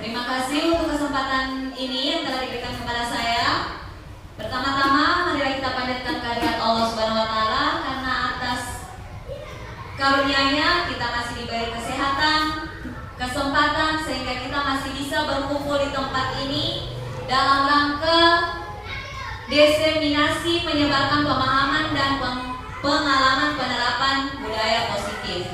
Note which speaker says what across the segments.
Speaker 1: Terima kasih untuk kesempatan ini yang telah diberikan kepada saya. Pertama-tama, marilah kita panjatkan kehadirat Allah Subhanahu wa taala karena atas karunia-Nya kita masih diberi kesehatan, kesempatan sehingga kita masih bisa berkumpul di tempat ini dalam rangka diseminasi menyebarkan pemahaman dan pengalaman penerapan budaya positif.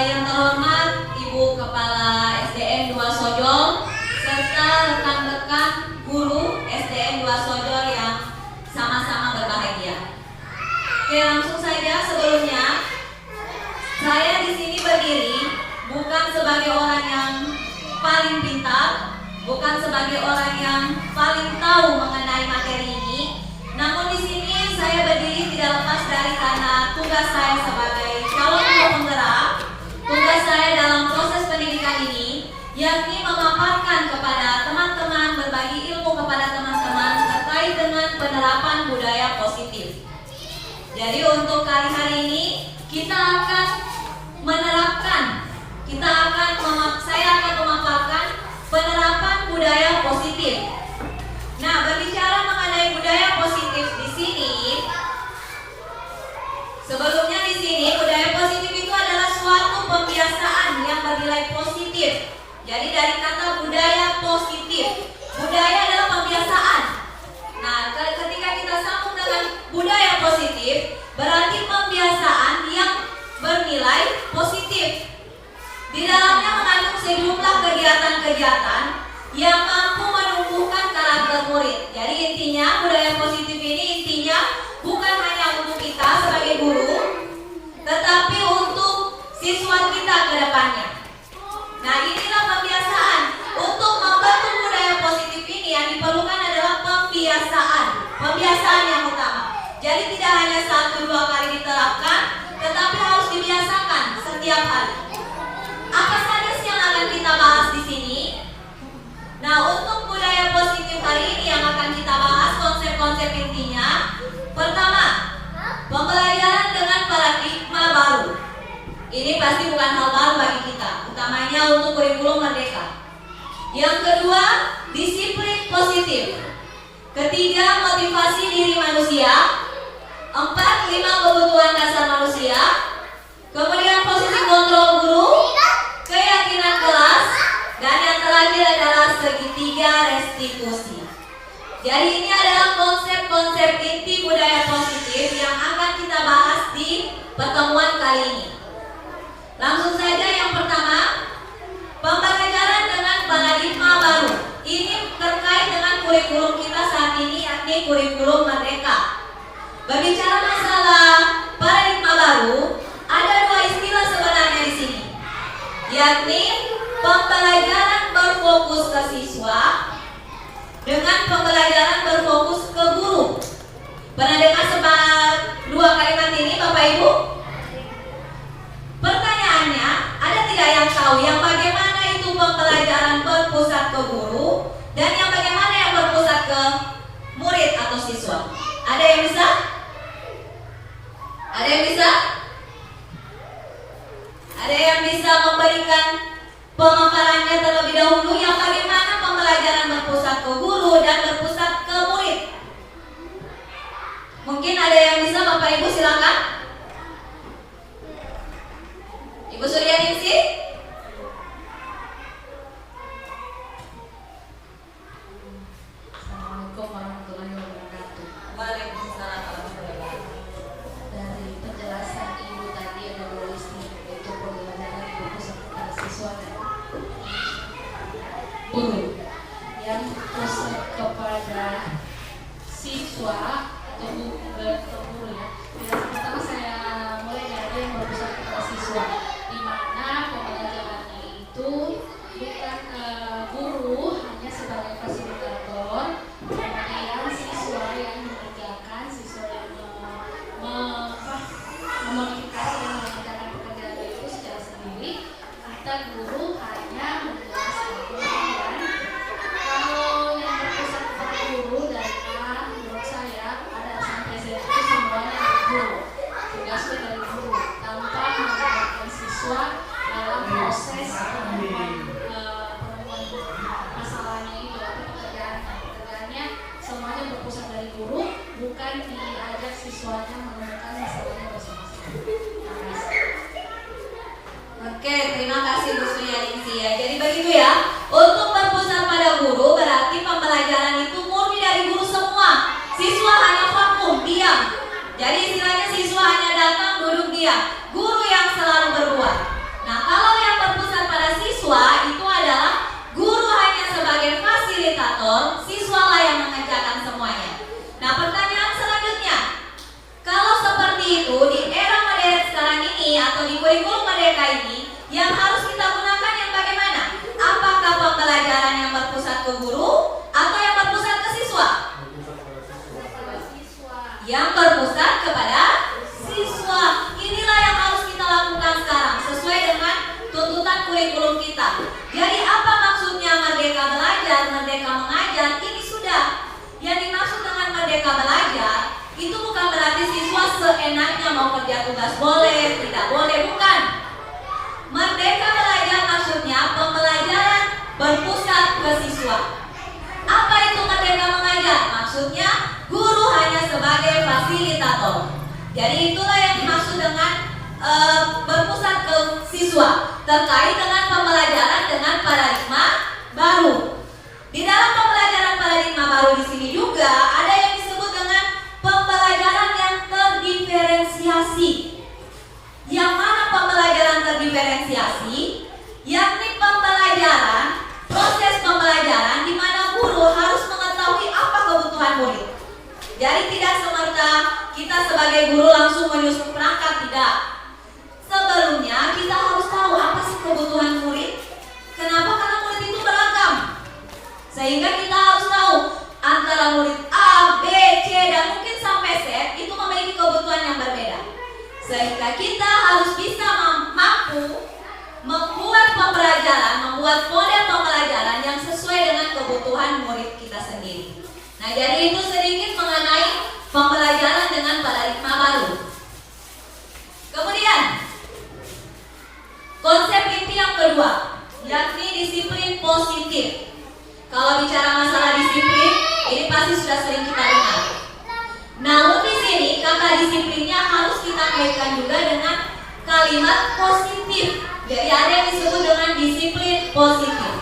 Speaker 1: Yang terhormat Ibu Kepala SDN 2 Sojol serta rekan-rekan guru SDN 2 Sojol yang sama-sama berbahagia. Oke, langsung saja. Sebelumnya saya di sini berdiri bukan sebagai orang yang paling pintar, bukan sebagai orang yang paling tahu mengenai materi ini. Namun di sini saya berdiri tidak lepas dari karena tugas saya sebagai calon guru penggerak. Tugas saya dalam proses pendidikan ini yakni memaparkan kepada teman-teman, berbagi ilmu kepada teman-teman terkait dengan penerapan budaya positif. Jadi untuk kali hari ini kita akan menerapkan, saya akan memaparkan penerapan budaya positif. Nah, berbicara mengenai budaya positif di sini, sebelumnya di sini budaya positif itu adalah suatu pembiasaan yang bernilai positif. Jadi dari kata budaya positif, budaya adalah pembiasaan. Nah, ketika kita sambung dengan budaya positif, berarti pembiasaan yang bernilai positif. Di dalamnya mengandung sejumlah kegiatan-kegiatan yang mampu menumbuhkan karakter murid. Jadi intinya budaya positif ini intinya bukan hanya untuk kita sebagai guru, tetapi untuk siswa kita ke depannya. Nah, inilah pembiasaan. Untuk membangun budaya positif ini yang diperlukan adalah pembiasaan yang utama. Jadi tidak hanya 1-2 kali diterapkan, tetapi harus dibiasakan setiap hari. Apa saja sih yang akan kita bahas di sini? Nah, untuk budaya positif hari ini yang akan kita bahas konsep-konsep intinya. Pertama, pembelajaran dengan paradigma baru. Ini pasti bukan hal baru bagi kita, utamanya untuk kurikulum merdeka. Yang kedua, disiplin positif. Ketiga, motivasi diri manusia. 4, 5 kebutuhan dasar manusia. Kemudian posisi kontrol guru, keyakinan kelas, dan yang terakhir adalah segitiga restitusi. Jadi ini adalah konsep-konsep inti budaya positif yang akan kita bahas di pertemuan kali ini. Langsung saja yang pertama, pembelajaran dengan paradigma baru. Ini terkait dengan kurikulum kita saat ini, yakni kurikulum merdeka. Berbicara masalah paradigma baru, ada 2 istilah sebenarnya di sini, yakni pembelajaran berfokus ke siswa dengan pembelajaran berfokus ke guru. Pernah dengar sebab 2 kalimat ini, Bapak Ibu? Pertanyaannya, ada tidak yang tahu yang bagaimana itu pembelajaran berpusat ke guru dan yang bagaimana yang berpusat ke murid atau siswa? Ada yang bisa? Ada yang bisa? Ada yang bisa memberikan pemaparannya terlebih dahulu yang bagaimana pembelajaran berpusat ke guru dan berpusat ke murid? Mungkin ada yang bisa, Bapak Ibu, silakan. Ibu Suryaningsih.
Speaker 2: Assalamualaikum warahmatullahi wabarakatuh.
Speaker 1: Waalaikumsalam warahmatullahi wabarakatuh.
Speaker 2: Dari penjelasan Ibu tadi ada 2 istilah, yaitu pembelajaran berpusat kepada siswa dan guru. Yang pusat kepada siswa atau guru ya. Penjelasan pertama saya mulai dari yang berpusat kepada siswa, di mana pembelajarannya itu bukan guru hanya sebagai fasilitator, kemudian siswa yang mengerjakan, siswa yang memodifikasi dan mengerjakan pekerjaan itu secara sendiri. Kita guru hanya menjelaskan. Kemudian kalau yang berpusat kepada guru dari A, menurut saya ada sampai Z itu semuanya dari guru, tugasnya dari guru, tanpa melibatkan siswa dalam proses
Speaker 1: manusia, guru yang selalu berbuat. Nah, kalau yang berpusat pada siswa itu adalah guru hanya sebagai fasilitator, siswalah yang mengerjakan semuanya. Nah, pertanyaan selanjutnya, kalau seperti itu di era modern sekarang ini atau di kurikulum merdeka ini, yang harus kita gunakan yang bagaimana? Apakah pembelajaran yang berpusat ke guru atau yang berpusat ke siswa? Yang berpusat kepada siswa. Inilah yang harus kita lakukan sekarang sesuai dengan tuntutan kurikulum kita. Jadi apa maksudnya merdeka belajar, merdeka mengajar? Ini sudah. Yang dimaksud dengan merdeka belajar itu bukan berarti siswa seenaknya mau kerja tugas boleh, tidak boleh, bukan. Merdeka belajar maksudnya pembelajaran berpusat ke siswa. Apa itu merdeka mengajar? Maksudnya guru hanya sebagai fasilitator. Jadi itulah yang dimaksud dengan berpusat ke siswa terkait dengan pembelajaran dengan paradigma baru. Di dalam pembelajaran paradigma baru di sini juga ada yang disebut dengan pembelajaran yang terdiferensiasi. Yang mana pembelajaran terdiferensiasi? Yakni pembelajaran, proses pembelajaran di mana guru harus mengetahui apa kebutuhan murid. Jadi tidak semerta kita sebagai guru langsung menyusun perangkat, tidak. Sebelumnya kita harus tahu apa sih kebutuhan murid. Kenapa? Karena murid itu beragam. Sehingga kita harus tahu antara murid A, B, C, dan mungkin sampai Z itu memiliki kebutuhan yang berbeda. Sehingga kita harus bisa mampu membuat pembelajaran, membuat model pembelajaran yang sesuai dengan kebutuhan murid kita sendiri. Nah, jadi itu sedikit mengenai pembelajaran dengan paradigma baru. Kemudian, konsep inti yang kedua, yakni disiplin positif. Kalau bicara masalah disiplin, ini pasti sudah sering kita dengar. Namun di sini kata disiplinnya harus kita kaitkan juga dengan kalimat positif. Jadi ada yang disebut dengan disiplin positif.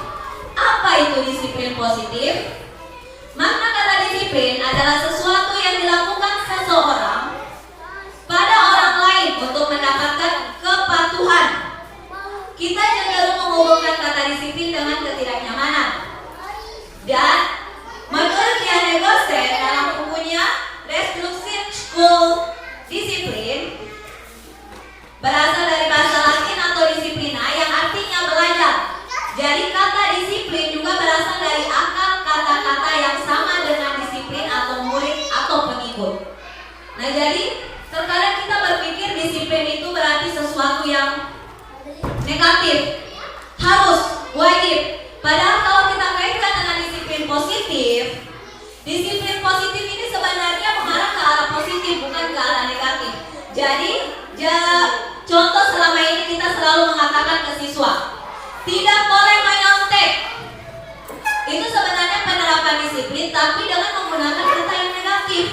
Speaker 1: Apa itu disiplin positif? Makna kata disiplin adalah sesuatu yang dilakukan seseorang pada orang lain untuk mendapatkan kepatuhan. Kita cenderung menghubungkan kata disiplin dengan ketidaknyamanan. Dan menurut Diane Gosset dalam bukunya Restriction School Discipline, berasal dari bahasa Latin atau disiplina yang artinya belajar. Jadi kata disiplin juga berasal dari akar kata-kata yang sama dengan disiplin atau murid atau pengikut. Nah, jadi terkadang kita berpikir disiplin itu berarti sesuatu yang negatif, harus, wajib. Padahal kalau kita kaitkan dengan disiplin positif ini sebenarnya mengarah ke arah positif, bukan ke arah negatif. Jadi contoh selama ini kita selalu mengatakan ke siswa, tidak boleh menyontek. Itu sebenarnya penerapan disiplin, tapi dengan menggunakan kata yang negatif.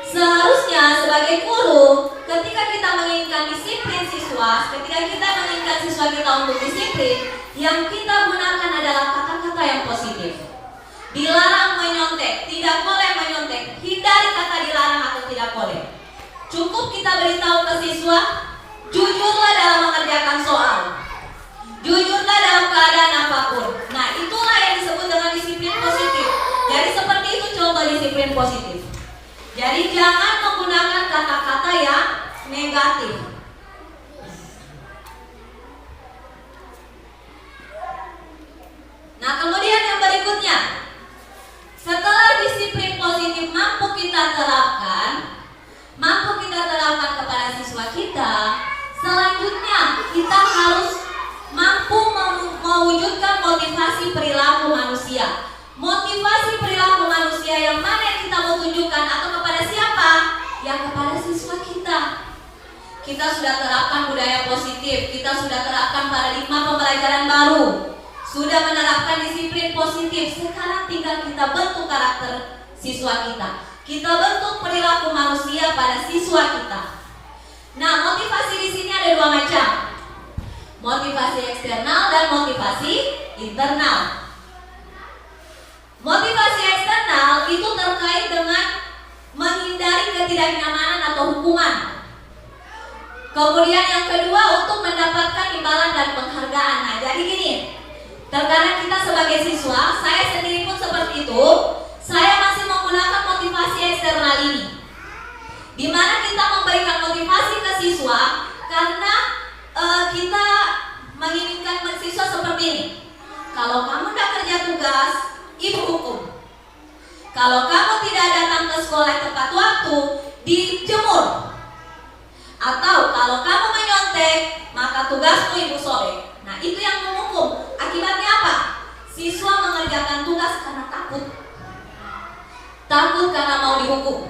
Speaker 1: Seharusnya sebagai guru, ketika kita menginginkan disiplin siswa, ketika kita menginginkan siswa kita untuk disiplin, yang kita gunakan adalah kata-kata yang positif. Dilarang menyontek, tidak boleh menyontek. Hindari kata dilarang atau tidak boleh. Cukup kita beritahu ke siswa, jujurlah dalam mengerjakan soal, jujurlah dalam keadaan apapun. Nah, itulah yang disebut dengan disiplin positif. Jadi seperti itu contoh disiplin positif. Jadi jangan menggunakan kata-kata yang negatif. Nah, kemudian yang berikutnya, setelah disiplin positif mampu kita terapkan kepada siswa kita, selanjutnya kita harus mampu mewujudkan motivasi perilaku manusia. Motivasi perilaku manusia yang mana yang kita mau tunjukkan atau kepada siapa? Yang kepada siswa kita. Kita sudah terapkan budaya positif, kita sudah terapkan paradigma pembelajaran baru, sudah menerapkan disiplin positif. Sekarang tinggal kita bentuk karakter siswa kita. Kita bentuk perilaku manusia pada siswa kita. Nah, motivasi di sini ada dua macam. Motivasi eksternal dan motivasi internal. Motivasi eksternal itu terkait dengan menghindari ketidaknyamanan atau hukuman. Kemudian yang kedua untuk mendapatkan imbalan dan penghargaan. Nah, jadi gini, terkadang kita sebagai siswa, saya sendiri pun seperti itu, saya masih menggunakan motivasi eksternal ini, di mana kita memberikan motivasi ke siswa karena kita menginginkan siswa seperti ini. Kalau kamu tidak kerja tugas, ibu hukum. Kalau kamu tidak datang ke sekolah tepat waktu, dijemur. Atau kalau kamu menyontek, maka tugasmu ibu sobek. Nah, itu yang menghukum. Akibatnya apa? Siswa mengerjakan tugas karena takut. Takut karena mau dihukum.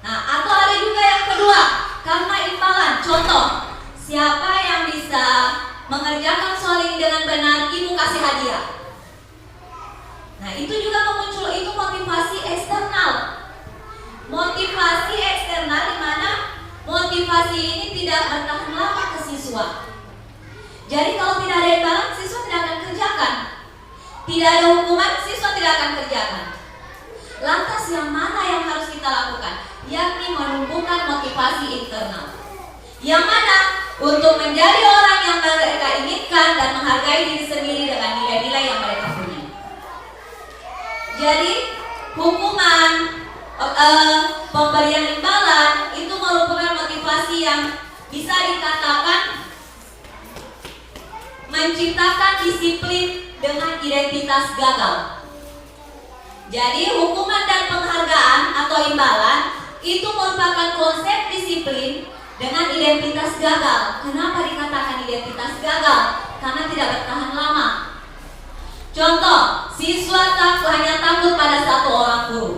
Speaker 1: Nah, atau ada juga yang kedua, karena imbalan. Contoh, siapa yang bisa mengerjakan soal ini dengan benar, ibu kasih hadiah. Nah, itu juga muncul, itu motivasi eksternal. Motivasi eksternal di mana motivasi ini tidak bertahan lama ke siswa. Jadi kalau tidak ada imbalan, siswa tidak akan kerjakan. Tidak ada hukuman, siswa tidak akan kerjakan. Lantas yang mana yang harus kita lakukan? Yakni menumbuhkan motivasi internal. Yang mana? Untuk menjadi orang yang mereka inginkan dan menghargai diri sendiri dengan nilai-nilai yang mereka punya. Jadi hukuman, pemberian imbalan itu merupakan motivasi yang bisa dikatakan menciptakan disiplin dengan identitas gagal. Jadi hukuman dan penghargaan atau imbalan itu merupakan konsep disiplin dengan identitas gagal. Kenapa dikatakan identitas gagal? Karena tidak bertahan lama. Contoh, siswa hanya takut pada satu orang guru.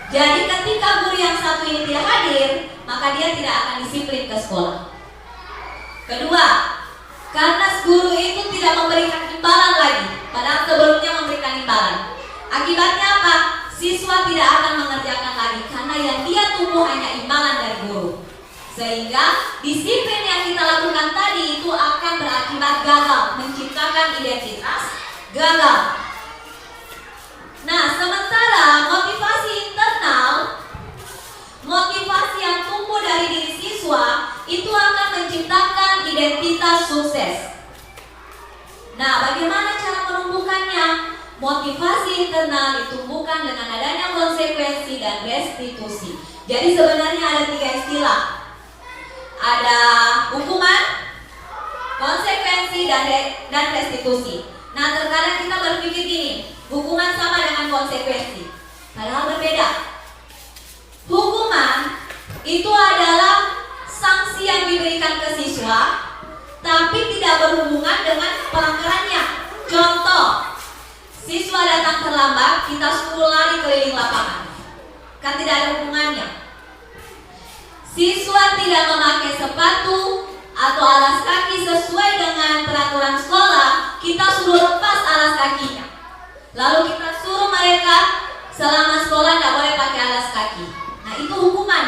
Speaker 1: Jadi ketika guru yang satu ini tidak hadir, maka dia tidak akan disiplin ke sekolah. Kedua, karena guru itu tidak memberikan imbalan lagi, padahal sebelumnya memberikan imbalan. Akibatnya apa? Siswa tidak akan mengerjakan lagi karena yang dia tunggu hanya imbalan dari guru. Sehingga disiplin yang kita lakukan tadi itu akan berakibat gagal, menciptakan identitas gagal. Nah, sementara motivasi internal, motivasi yang tumbuh dari diri siswa itu akan menciptakan identitas sukses. Nah, bagaimana cara menumbuhkannya? Motivasi internal ditumbuhkan dengan adanya konsekuensi dan restitusi. Jadi sebenarnya ada 3 istilah. Ada hukuman, konsekuensi, dan restitusi. Nah, terkadang kita berpikir gini, hukuman sama dengan konsekuensi. Padahal berbeda. Hukuman itu adalah sanksi yang diberikan ke siswa, tapi tidak berhubungan dengan pelanggarannya. Contoh, siswa datang terlambat, kita suruh lari keliling lapangan. Kan tidak ada hubungannya. Siswa tidak memakai sepatu atau alas kaki sesuai dengan peraturan sekolah, kita suruh lepas alas kakinya. Lalu kita suruh mereka selama sekolah tidak boleh pakai alas kaki. Nah, itu hukuman.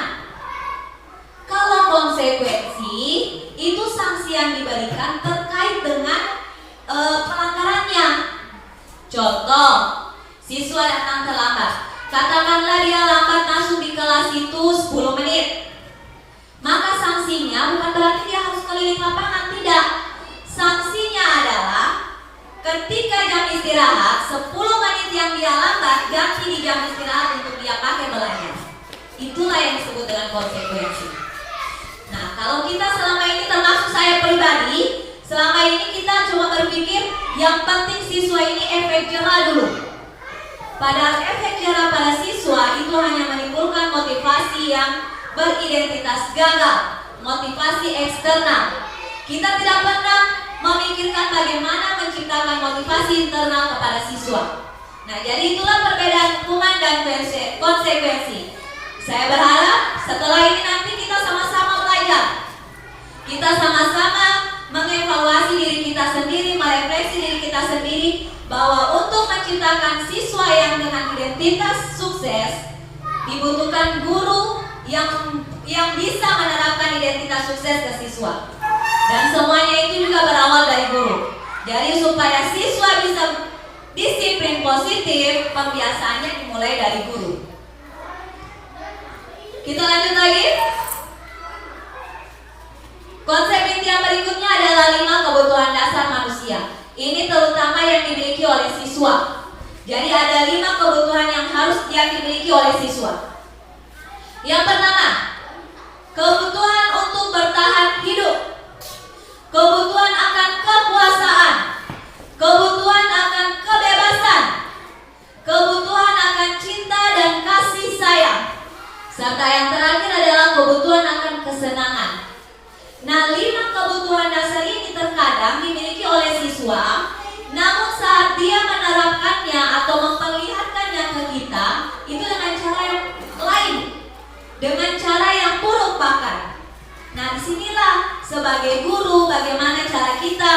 Speaker 1: Kalau konsekuensi, itu sanksi yang diberikan terkait dengan pelanggarannya. Contoh, siswa datang terlambat. Katakanlah dia lambat masuk di kelas itu 10 menit. Maka sanksinya bukan berarti dia harus keliling lapangan, tidak. Sanksinya adalah ketika jam istirahat 10 menit yang dia lambat ganti di jam istirahat untuk dia pakai belajar. Itulah yang disebut dengan konsekuensi. Nah, kalau kita selama ini, termasuk saya pribadi, selama ini kita cuma berpikir yang penting siswa ini efek jerah dulu. Padahal efek jerah pada siswa itu hanya menimbulkan motivasi yang beridentitas gagal, motivasi eksternal. Kita tidak pernah memikirkan bagaimana menciptakan motivasi internal kepada siswa. Nah, jadi itulah perbedaan hukuman dan konsekuensi. Saya berharap setelah ini nanti kita sama-sama belajar. Kita sama-sama mengevaluasi diri kita sendiri, merefleksi diri kita sendiri, bahwa untuk menciptakan siswa yang dengan identitas sukses dibutuhkan guru yang bisa menerapkan identitas sukses ke siswa. Dan semuanya itu juga berawal dari guru. Jadi supaya siswa bisa disiplin positif, pembiasaannya dimulai dari guru. Kita lanjut lagi. Konsep inti yang berikutnya adalah 5 kebutuhan dasar manusia. Ini terutama yang dimiliki oleh siswa. Jadi ada 5 kebutuhan yang harus dimiliki oleh siswa. Yang pertama, kebutuhan untuk bertahan hidup, kebutuhan akan kekuasaan, kebutuhan akan kebebasan, kebutuhan akan cinta dan kasih sayang, serta yang terakhir adalah kebutuhan akan kesenangan. Nah, 5 kebutuhan dasar ini terkadang dimiliki oleh siswa, namun saat dia menerapkannya atau memperlihatkannya ke kita, itu dengan cara yang lain, dengan cara yang buruk bahkan. Nah, disinilah sebagai guru bagaimana cara kita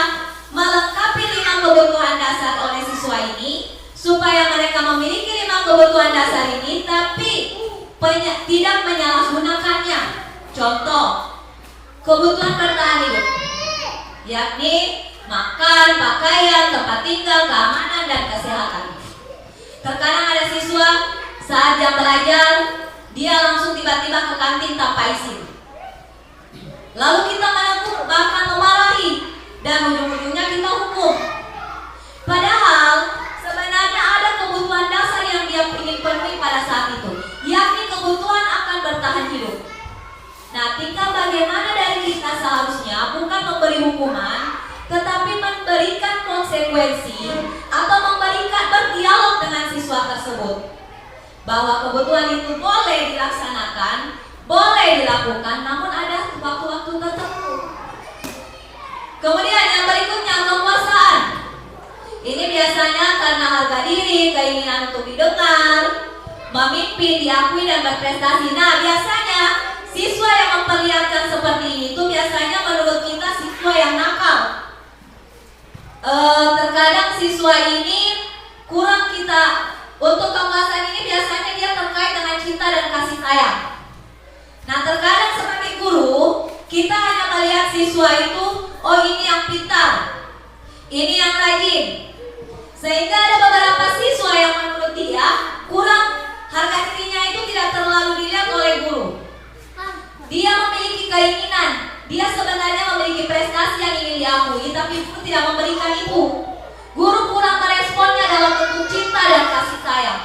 Speaker 1: melengkapi 5 kebutuhan dasar oleh siswa ini, supaya mereka memiliki 5 kebutuhan dasar ini, tapi tidak menyalahgunakannya. Contoh, kebutuhan bertahan hidup, yakni makan, pakaian, tempat tinggal, keamanan, dan kesehatan. Terkadang ada siswa saat jam belajar, dia langsung tiba-tiba ke kantin tanpa izin. Lalu kita menegur, bahkan memarahi, dan ujung-ujungnya kita hukum. Padahal sebenarnya ada kebutuhan dasar yang dia ingin penuhi pada saat itu, yakni kebutuhan akan bertahan hidup. Nah, tinggal bagaimana dari kita seharusnya bukan memberi hukuman, tetapi memberikan konsekuensi atau memberikan berdialog dengan siswa tersebut, bahwa kebutuhan itu boleh dilaksanakan, boleh dilakukan, namun ada waktu-waktu tertentu. Kemudian yang berikutnya, kekuasaan. Ini biasanya karena harga diri, keinginan untuk didengar, memimpin, diakui, dan berprestasi. Nah, biasanya siswa yang memperlihatkan seperti ini itu biasanya menurut kita siswa yang nakal. Terkadang siswa ini kurang kita, untuk kekuasaan ini biasanya dia terkait dengan cinta dan kasih sayang. Nah, terkadang sebagai guru kita hanya melihat siswa itu, oh ini yang pintar, ini yang rajin, sehingga ada beberapa siswa yang menurut dia kurang, harga dirinya itu tidak terlalu dilihat oleh guru. Dia memiliki keinginan, dia sebenarnya memiliki prestasi yang ingin diakui, tapi guru tidak memberikan itu. Guru kurang meresponnya dalam bentuk cinta dan kasih sayang.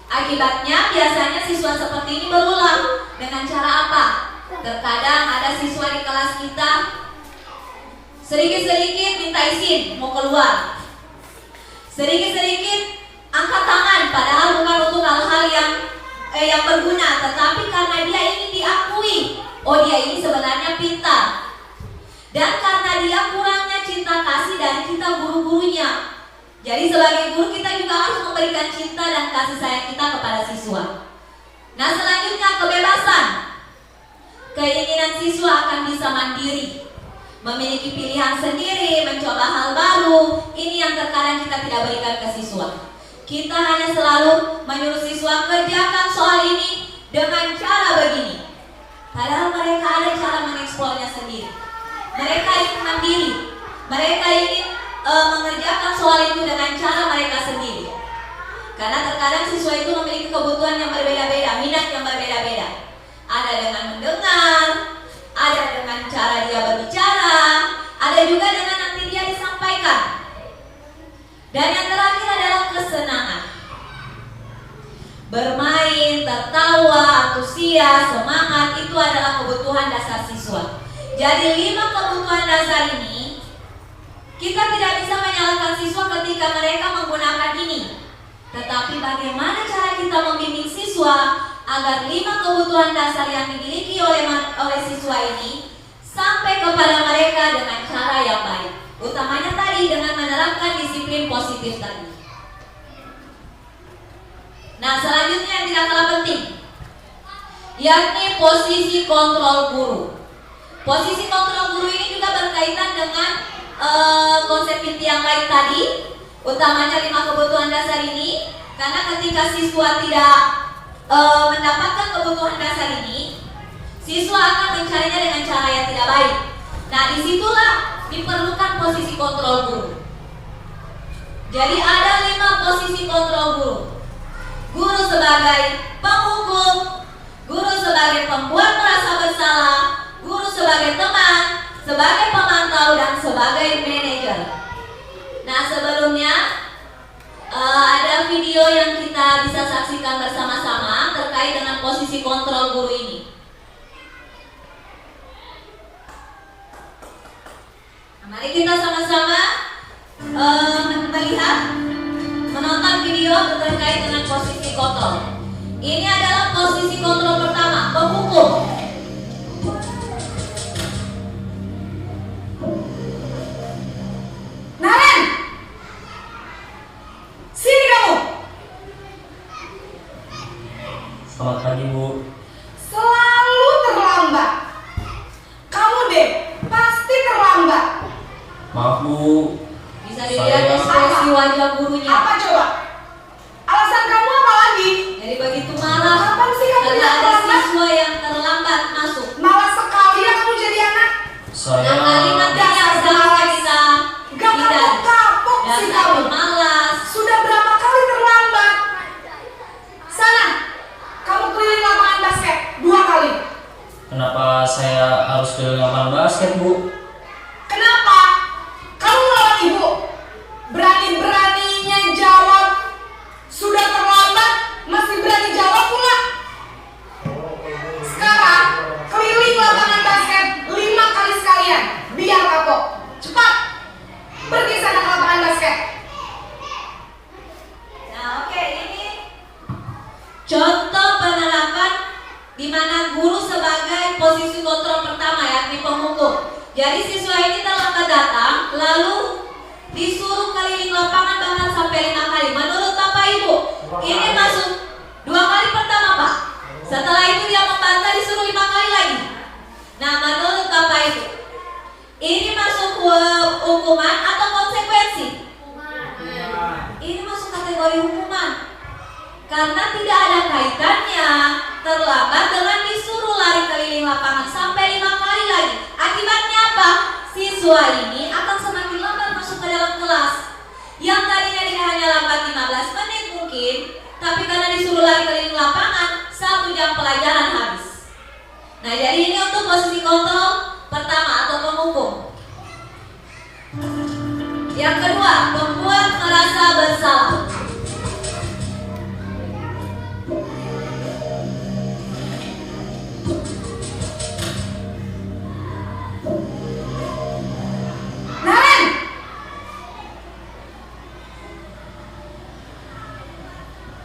Speaker 1: Akibatnya biasanya siswa seperti ini berulang. Dengan cara apa? Terkadang ada siswa di kelas kita sedikit-sedikit minta izin mau keluar, sedikit-sedikit angkat tangan, padahal bukan untuk hal-hal yang berguna, tetapi karena dia ingin diakui, oh dia ini sebenarnya pintar, dan karena dia kurangnya cinta kasih dari kita guru-gurunya. Jadi sebagai guru kita juga harus memberikan cinta dan kasih sayang kita kepada siswa. Nah, selanjutnya kebebasan. Keinginan siswa akan bisa mandiri, memiliki pilihan sendiri, mencoba hal baru. Ini yang terkadang kita tidak berikan ke siswa. Kita hanya selalu menyuruh siswa kerjakan soal ini dengan cara begini, padahal mereka ada cara mengeksplornya sendiri. Mereka ingin mandiri, mereka ingin mengerjakan soal itu dengan cara mereka sendiri. Karena terkadang siswa itu memiliki kebutuhan yang berbeda-beda, minat yang berbeda-beda. Ada dengan mendengar, ada dengan cara dia berbicara, ada juga dengan nanti dia disampaikan. Dan yang terakhir adalah kesenangan. Bermain, tertawa, antusias, semangat, itu adalah kebutuhan dasar siswa. Jadi 5 kebutuhan dasar ini kita tidak bisa menyalahkan siswa ketika mereka menggunakan ini. Tetapi bagaimana cara kita membimbing siswa agar 5 kebutuhan dasar yang dimiliki oleh siswa ini sampai kepada mereka dengan cara yang baik. Utamanya tadi dengan menerapkan disiplin positif tadi. Nah, selanjutnya yang tidak kalah penting, yakni posisi kontrol guru. Posisi kontrol guru ini juga berkaitan dengan konsep inti yang lain tadi, utamanya 5 kebutuhan dasar ini. Karena ketika siswa tidak mendapatkan kebutuhan dasar ini, siswa akan mencarinya dengan cara yang tidak baik. Nah, disitulah diperlukan posisi kontrol guru. Jadi ada 5 posisi kontrol guru. Guru sebagai penghukum, guru sebagai pembuat merasa bersalah, guru sebagai teman, sebagai pemantau dan sebagai manajer. Nah, sebelumnya ada video yang kita bisa saksikan bersama-sama terkait dengan posisi kontrol guru ini. Nah, mari kita sama-sama menonton video terkait dengan posisi kontrol. Ini adalah posisi kontrol pertama, pemukul.
Speaker 3: Naren, sini kamu.
Speaker 4: Selamat pagi, Bu.
Speaker 3: Selalu terlambat. Kamu deh, pasti terlambat.
Speaker 4: Maaf, Bu.
Speaker 1: Bisa dilihat ekspresi wajah gurunya.
Speaker 3: Apa coba? Alasan kamu apa lagi?
Speaker 1: Jadi begitu marah
Speaker 3: Kapan sih kamu
Speaker 1: karena
Speaker 3: tidak
Speaker 1: ada
Speaker 3: terlambat?
Speaker 1: siswa yang terlambat masuk.
Speaker 3: Malas sekali ya kamu jadi anak.
Speaker 4: Saya
Speaker 1: Nah, kalimat ini yang seharusnya kita
Speaker 3: Gak
Speaker 1: hindari.
Speaker 3: kapok sih
Speaker 1: Dasar
Speaker 3: kamu.
Speaker 1: malas.
Speaker 3: Sudah berapa kali terlambat? Sana, kamu keliling lapangan basket 2 kali.
Speaker 4: Kenapa saya harus ke lapangan basket, Bu?
Speaker 3: Kenapa? Kamu melawan ibu. Berani-beraninya jawab. Sudah terlambat, masih berani jawab pula. Sekarang, keliling lapangan basket 5 kali sekalian. Biar kapok. Cepat. Pergi sana ke lapangan basket.
Speaker 1: Nah, oke, ini contoh penerapan di mana guru sebagai posisi kontrol pertama, yakni pemukul. Jadi siswa ini terlambat datang, lalu disuruh keliling lapangan bahkan sampai 5 kali. Menurut Bapak Ibu, ini masuk 2 kali pertama, Pak. Setelah itu dia membantah, disuruh 5 kali lagi. Nah, menurut Bapak Ibu, ini masuk hukuman atau konsekuensi? Ini masuk kategori hukuman. Karena tidak ada kaitannya terlambat dengan disuruh lari keliling lapangan sampai 5 kali lagi. Akibatnya apa? Siswa ini akan semakin lambat masuk ke dalam kelas. Yang tadinya dia hanya lambat 15 menit mungkin, tapi karena disuruh lari keliling lapangan, 1 jam pelajaran habis. Nah, jadi ini untuk posisi kontrol pertama atau pemukul. Yang kedua, membuat merasa bersalah.
Speaker 3: Naren,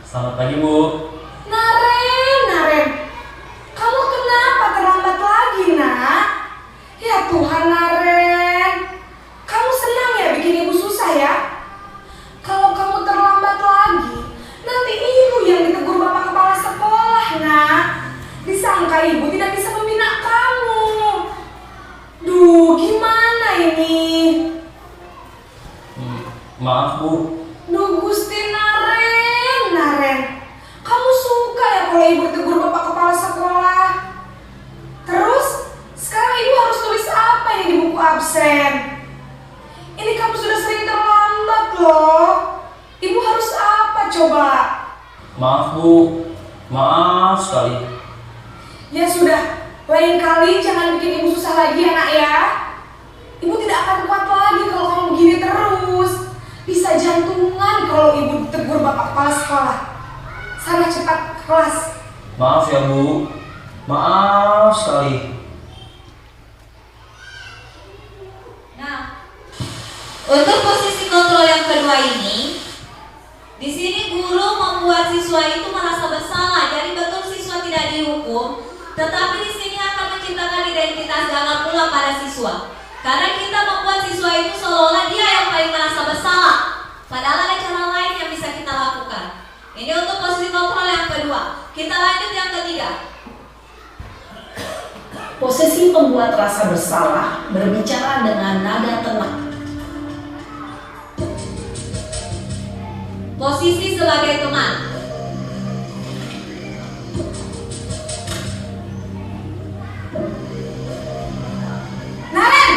Speaker 4: Selamat pagi, Bu.
Speaker 3: Naren. Kamu kenapa terlambat lagi, nak? Ya Tuhan, Naren. Kamu senang ya bikin ibu susah ya? Kalau kamu terlambat lagi, nanti ibu yang ditegur bapak kepala sekolah, nak. Disangka ibu tidak bisa membina kamu. Duh, gimana ini?
Speaker 4: Maaf, Bu.
Speaker 3: Duh, Gusti Naren. Kamu suka ya kalau ibu tegur bapak kepala sekolah? Terus, sekarang ibu harus tulis apa ini di buku absen? Ini kamu sudah sering terlambat loh. Ibu harus apa coba?
Speaker 4: Maaf, Bu. Maaf sekali.
Speaker 3: Ya sudah, lain kali jangan bikin ibu susah lagi ya, nak ya. Ibu tidak akan kuat lagi kalau kamu begini terus. Bisa jantungan kalau ibu ditegur bapak kepala sekolah. Sana cepat ke kelas.
Speaker 4: Maaf ya, Bu. Maaf sekali.
Speaker 1: Nah, untuk posisi kontrol yang kedua ini, di sini guru membuat siswa itu merasa bersalah. Jadi betul siswa tidak dihukum, tetapi di sini akan menciptakan identitas gagal pula pada siswa. Karena kita membuat siswa itu seolah-olah dia yang paling merasa bersalah. Padahal ada cara lain yang bisa kita lakukan. Ini untuk posisi kontrol yang kedua. Kita lanjut yang ketiga.
Speaker 5: Posisi pembuat rasa bersalah berbicara dengan nada tenang.
Speaker 1: Posisi sebagai teman.
Speaker 3: Naren,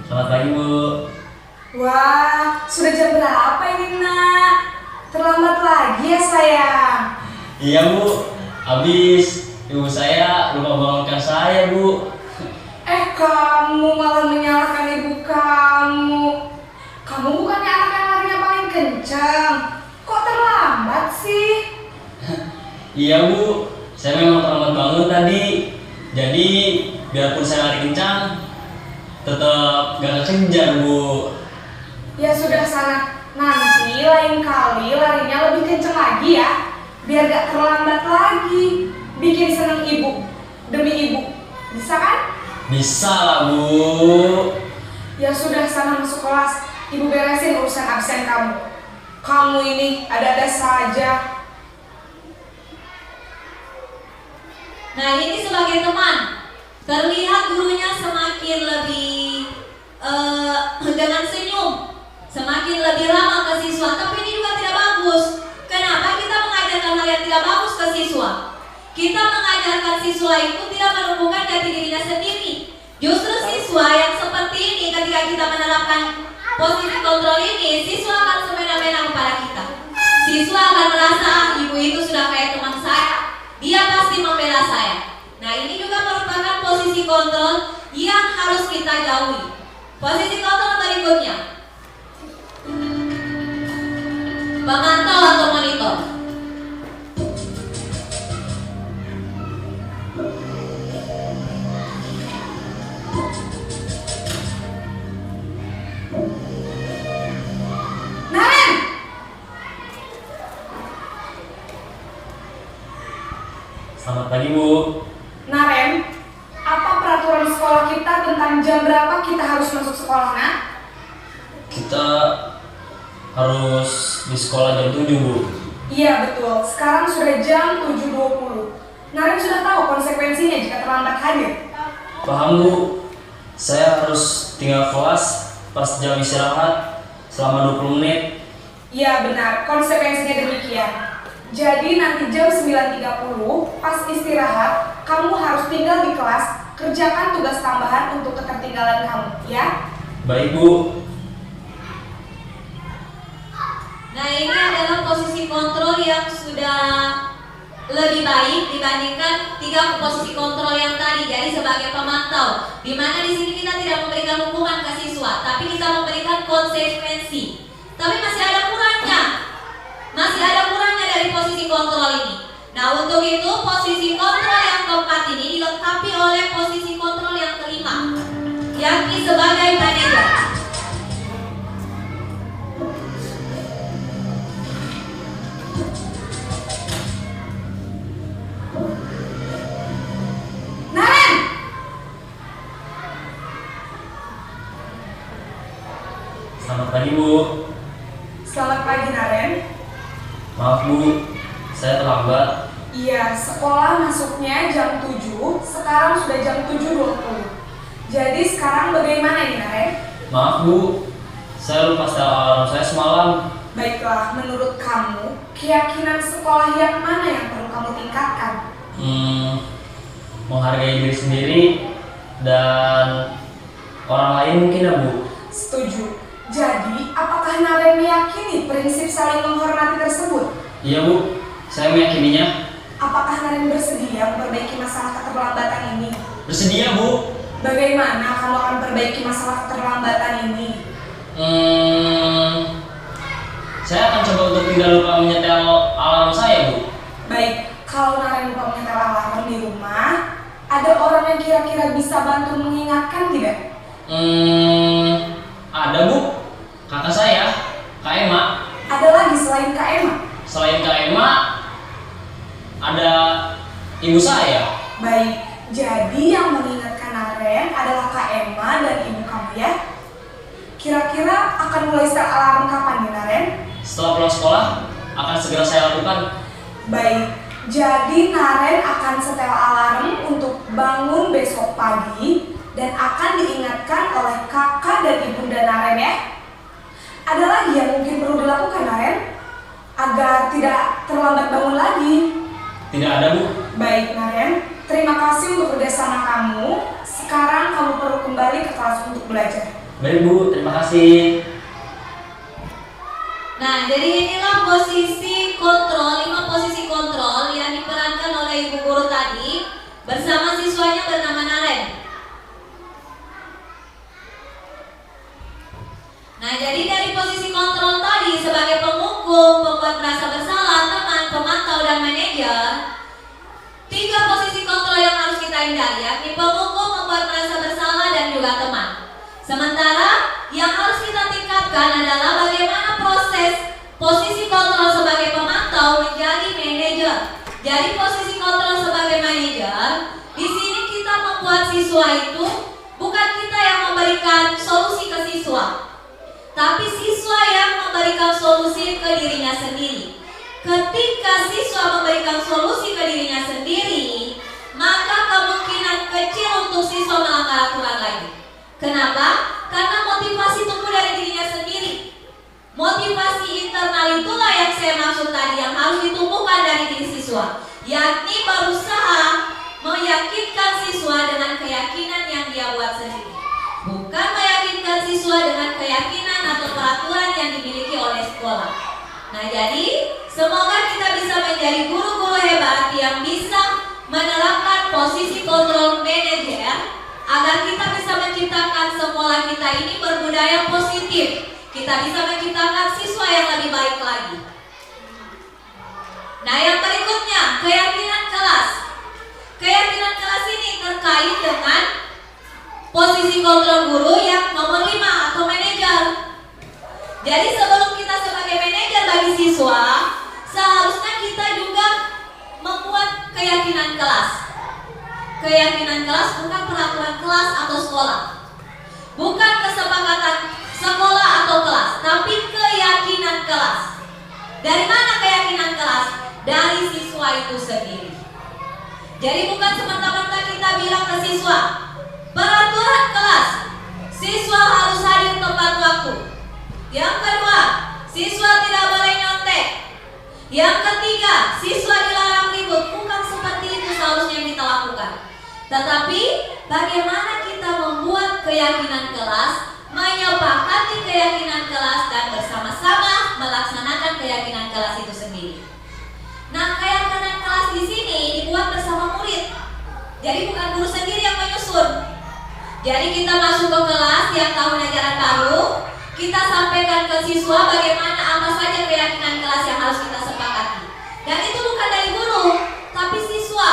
Speaker 4: Selamat pagi, Bu.
Speaker 3: wah, sudah jam berapa ini, nak? Terlambat lagi ya, sayang.
Speaker 4: Iya, Bu. Habis Ibu saya lupa bangunkan saya, Bu.
Speaker 3: Kamu malah menyalahkan ibu kamu. Kamu bukannya anak yang larinya paling kencang. Kok terlambat sih?
Speaker 4: Iya, Bu. Saya memang terlambat bangun tadi. Jadi, biarpun saya lari kencang, tetap gak kekejar, Bu.
Speaker 3: Ya sudah sana. Nanti lain kali larinya lebih kencang lagi ya. Biar gak terlambat lagi. Bikin seneng ibu. Demi ibu. Bisa kan?
Speaker 4: Bisa lah, Bu.
Speaker 3: Ya sudah sana masuk kelas. Ibu beresin urusan absen kamu. Kamu ini ada-ada saja.
Speaker 1: Nah, ini sebagai teman, terlihat gurunya semakin lebih dengan senyum, semakin lebih ramah ke siswa. Tapi ini juga tidak bagus. Kenapa kita mengajarkan hal yang tidak bagus ke siswa? Kita mengajarkan siswa itu tidak menumbuhkan jati dirinya sendiri. Justru siswa yang seperti ini, ketika kita menerapkan posisi kontrol ini, siswa akan semena-mena kepada kita. Siswa akan merasa ibu itu sudah kayak teman saya, dia pasti membela saya. Nah, ini juga merupakan posisi kontrol yang harus kita jauhi. Posisi kontrol berikutnya, pemantau atau monitor.
Speaker 4: Selamat pagi, Bu.
Speaker 3: Naren, apa peraturan sekolah kita tentang jam berapa kita harus masuk sekolah, Nak?
Speaker 4: Kita harus di sekolah jam 7, Bu.
Speaker 3: Iya betul, sekarang sudah jam 7.20. Naren sudah tahu konsekuensinya jika terlambat hadir.
Speaker 4: Paham, Bu. Saya harus tinggal kelas pas jam istirahat selama 20 menit.
Speaker 3: Iya benar, konsekuensinya demikian. Jadi nanti jam 9.30 pas istirahat, kamu harus tinggal di kelas, kerjakan tugas tambahan untuk ketertinggalan kamu, ya?
Speaker 4: Baik, Bu.
Speaker 1: Nah, ini adalah posisi kontrol yang sudah lebih baik dibandingkan 3 posisi kontrol yang tadi. Jadi sebagai pemantau, di mana di sini kita tidak memberikan hukuman ke siswa, tapi kita memberikan konsekuensi. Tapi masih ada kurangnya. Masih ada kurangnya dari posisi kontrol ini. Nah, untuk itu posisi kontrol yang keempat ini dilengkapi oleh posisi kontrol yang kelima, yakni sebagai manajer.
Speaker 3: Naren!
Speaker 4: Selamat pagi, Bu.
Speaker 3: Selamat pagi, Naren.
Speaker 4: Maaf, Bu. Saya terlambat.
Speaker 3: Iya, sekolah masuknya jam 7, sekarang sudah jam 7.20. Jadi sekarang bagaimana ini, Naren?
Speaker 4: Maaf, Bu. Saya lupa setel alarm saya semalam.
Speaker 3: Baiklah, menurut kamu, keyakinan sekolah yang mana yang perlu kamu tingkatkan?
Speaker 4: Menghargai diri sendiri dan orang lain mungkin, ya, Bu.
Speaker 3: Setuju. Jadi, apakah Naren meyakini prinsip saling menghormati tersebut?
Speaker 4: Iya, Bu. Saya meyakininya.
Speaker 3: Apakah Naren bersedia memperbaiki masalah keterlambatan ini?
Speaker 4: Bersedia, Bu.
Speaker 3: Bagaimana kamu akan perbaiki masalah keterlambatan ini?
Speaker 4: Saya akan coba untuk tidak lupa menyetel alarm saya, Bu.
Speaker 3: Baik, kalau Naren lupa menyetel alarm di rumah, ada orang yang kira-kira bisa bantu mengingatkan tidak?
Speaker 4: Ada, Bu. Kakak saya, Kak Emma.
Speaker 3: Ada lagi selain Kak Emma?
Speaker 4: Selain Kak Emma, ada ibu saya.
Speaker 3: Baik, jadi yang mengingatkan Naren adalah Kak Emma dan ibu kamu ya? Kira-kira akan mulai setel alarm kapan nih, Naren?
Speaker 4: Setelah pulang sekolah, akan segera saya lakukan.
Speaker 3: Baik, jadi Naren akan setel alarm untuk bangun besok pagi dan akan diingatkan oleh kakak dan ibunda Naren ya. Ada lagi yang mungkin perlu dilakukan, Naren, agar tidak terlambat bangun lagi?
Speaker 4: Tidak ada, Bu.
Speaker 3: Baik, Naren, terima kasih untuk kerjasama kamu. Sekarang kamu perlu kembali ke kelas untuk belajar.
Speaker 4: Baik, Bu. Terima kasih.
Speaker 1: Nah, jadi inilah posisi kontrol, 5 posisi kontrol yang diperankan oleh ibu guru tadi bersama siswanya bernama Naren. Nah, jadi dari posisi kontrol tadi sebagai pemukul, pembuat merasa bersalah, teman, pemantau, dan manajer, 3 posisi kontrol yang harus kita hindari, yakni pemukul, membuat merasa bersalah, dan juga teman. Sementara yang harus kita tingkatkan adalah bagaimana proses posisi kontrol sebagai pemantau menjadi manajer. Jadi posisi kontrol sebagai manajer, di sini kita membuat siswa itu bukan kita yang memberikan solusi ke siswa, tapi siswa yang memberikan solusi ke dirinya sendiri. Ketika siswa memberikan solusi ke dirinya sendiri, maka kemungkinan kecil untuk siswa melanggar aturan lagi. Kenapa? Karena motivasi tumbuh dari dirinya sendiri. Motivasi internal itulah yang saya maksud tadi, yang harus ditumbuhkan dari diri siswa, yakni berusaha meyakinkan siswa dengan keyakinan yang dia buat sendiri, bukan meyakinkan siswa dengan keyakinan atau peraturan yang dimiliki oleh sekolah. Nah, jadi semoga kita bisa menjadi guru-guru hebat yang bisa menerapkan posisi kontrol manajer agar kita bisa menciptakan sekolah kita ini berbudaya positif. Kita bisa menciptakan siswa yang lebih baik lagi. Nah, yang berikutnya, keyakinan kelas. Keyakinan kelas ini terkait dengan posisi kontrol guru yang nomor 5 atau manajer. Jadi sebelum kita sebagai manajer bagi siswa, seharusnya kita juga membuat keyakinan kelas. Keyakinan kelas bukan peraturan kelas atau sekolah, bukan kesepakatan sekolah atau kelas, tapi keyakinan kelas. Dari mana keyakinan kelas? Dari siswa itu sendiri. Jadi bukan semata-mata kita bilang ke siswa, peraturan kelas, siswa harus hadir tepat waktu. Yang kedua, siswa tidak boleh nyontek. Yang ketiga, siswa dilarang ribut. Bukan seperti itu seharusnya yang kita lakukan. Tetapi bagaimana kita membuat keyakinan kelas, menyepakati keyakinan kelas, dan bersama-sama melaksanakan keyakinan kelas itu sendiri. Nah, keyakinan kelas di sini dibuat bersama murid. Jadi bukan guru sendiri yang menyusun. Jadi kita masuk ke kelas tiap tahun ajaran baru, kita sampaikan ke siswa bagaimana apa saja keyakinan kelas yang harus kita sepakati. Dan itu bukan dari guru, tapi siswa.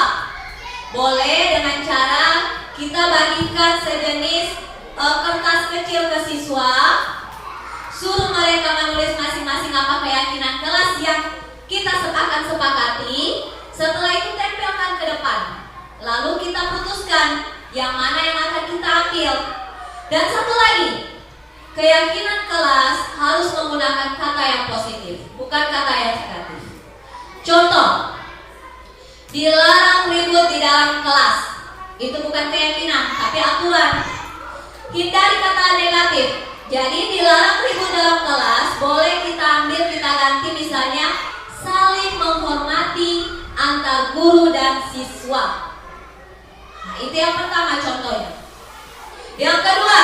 Speaker 1: Boleh dengan cara kita bagikan sejenis kertas kecil ke siswa, suruh mereka menulis masing-masing apa keyakinan kelas yang kita akan sepakati. Setelah itu tempelkan ke depan, lalu kita putuskan yang mana yang akan kita ambil. Dan satu lagi, keyakinan kelas harus menggunakan kata yang positif, bukan kata yang negatif. Contoh, dilarang ribut di dalam kelas. Itu bukan keyakinan, tapi aturan. Hindari kata negatif. Jadi dilarang ribut dalam kelas, boleh kita ambil, kita ganti misalnya saling menghormati antar guru dan siswa. Nah, itu yang pertama contohnya. Yang kedua,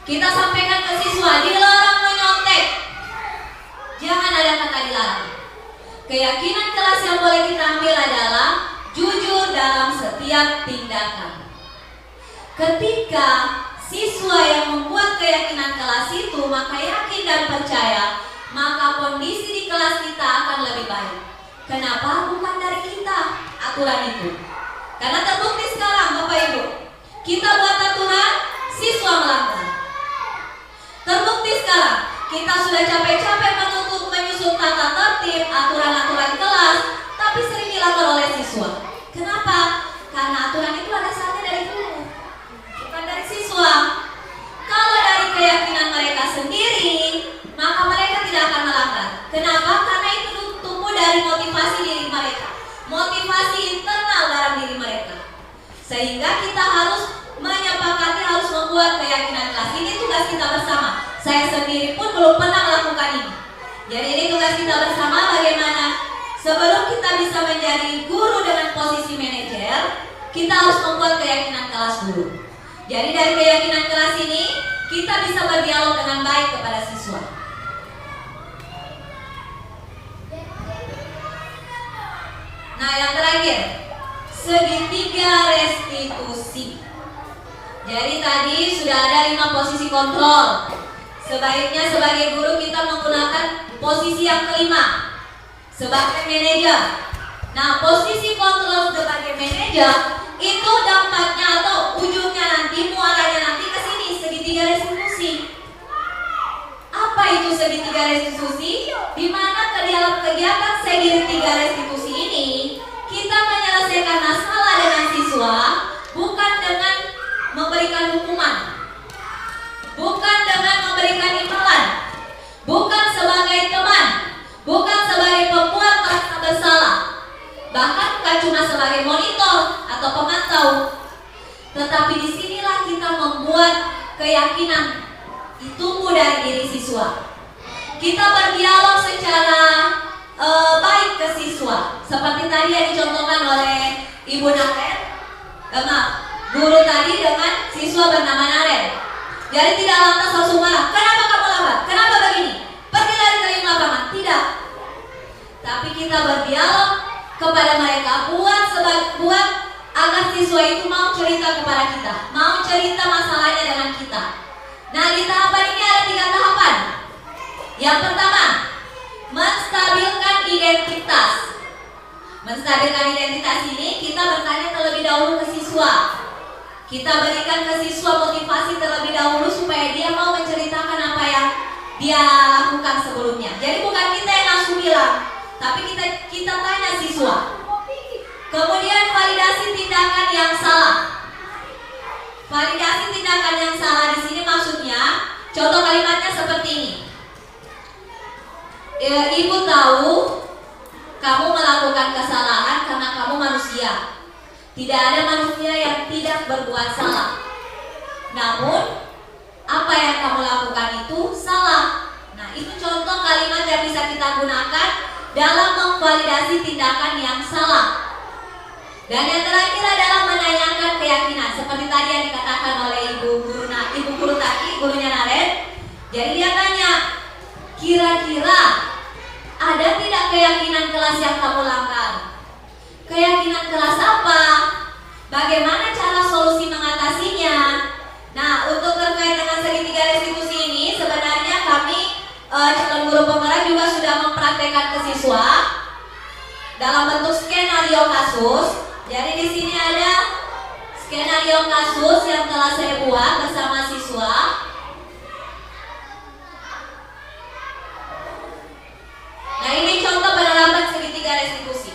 Speaker 1: kita sampaikan ke siswa, dilarang menyontek. Jangan ada kata dilarang. Keyakinan kelas yang boleh kita ambil adalah jujur dalam setiap tindakan. Ketika siswa yang membuat keyakinan kelas itu maka yakin dan percaya, maka kondisi di kelas kita akan lebih baik. Kenapa? Bukan dari kita aturan itu. Karena terbukti sekarang Bapak Ibu, kita buat aturan, siswa melanggar. Terbukti sekarang, kita sudah capek-capek menyusun tata tertib, aturan-aturan kelas, tapi sering dilanggar oleh siswa. Kenapa? Karena aturan itu ada asalnya dari guru, bukan dari siswa. Kalau dari keyakinan mereka sendiri, maka mereka tidak akan melanggar. Kenapa? Karena itu tumbuh dari motivasi diri mereka, motivasi internal dalam diri mereka. Sehingga kita harus menyepakati, harus membuat keyakinan kelas. Ini tugas kita bersama. Saya sendiri pun belum pernah melakukan ini. Jadi ini tugas kita bersama, bagaimana sebelum kita bisa menjadi guru dengan posisi manajer, kita harus membuat keyakinan kelas dulu. Jadi dari keyakinan kelas ini, kita bisa berdialog dengan baik kepada siswa. segitiga restitusi. Jadi tadi sudah ada 5 posisi kontrol. Sebaiknya sebagai guru kita menggunakan posisi yang kelima sebagai manajer. Nah, posisi kontrol sebagai manajer itu dampaknya atau ujungnya nanti, muaranya nanti ke sini, segitiga restitusi. Apa itu segitiga restitusi? Di mana ke dalam kegiatan segitiga restitusi ini kita menyelesaikan masalah dengan siswa bukan dengan memberikan hukuman, bukan dengan memberikan imbalan, bukan sebagai teman, bukan sebagai pembuat merasa bersalah, bahkan bukan cuma sebagai monitor atau pemantau, tetapi disinilah kita membuat keyakinan tumbuh dari diri siswa. Kita berdialog secara baik ke siswa, seperti tadi yang dicontohkan oleh Ibu Naren, guru tadi dengan siswa bernama Naren. Jadi tidak lantas langsung marah, kenapa kamu lambat, kenapa begini, pergi dari keliling lapangan, tidak. Tapi kita berdialog kepada mereka, buat agar siswa itu mau cerita kepada kita, mau cerita masalahnya dengan kita. Nah, di tahapan ini ada 3 tahapan. Yang pertama, menstabilkan identitas. Menstabilkan identitas ini kita bertanya terlebih dahulu ke siswa. Kita berikan ke siswa motivasi terlebih dahulu supaya dia mau menceritakan apa yang dia lakukan sebelumnya. Jadi bukan kita yang langsung bilang, tapi kita tanya siswa. Kemudian validasi tindakan yang salah. Validasi tindakan yang salah di sini maksudnya, contoh kalimatnya seperti ini. Ibu tahu kamu melakukan kesalahan karena kamu manusia. Tidak ada manusia yang tidak berbuat salah. Namun, apa yang kamu lakukan itu salah. Nah, itu contoh kalimat yang bisa kita gunakan dalam memvalidasi tindakan yang salah. Dan yang terakhir adalah menanyakan keyakinan, seperti tadi yang dikatakan oleh ibu guru tadi, gurunya Naren. Jadi dia tanya, kira-kira ada tidak keyakinan kelas yang kamu langgar? Keyakinan kelas apa? Bagaimana cara solusi mengatasinya? Nah, untuk terkait dengan segitiga restitusi ini, sebenarnya kami calon guru penggerak juga sudah mempraktekkan ke siswa dalam bentuk skenario kasus. Jadi di sini ada skenario kasus yang telah saya buat bersama siswa. Nah, ini contoh penerapan segitiga restitusi.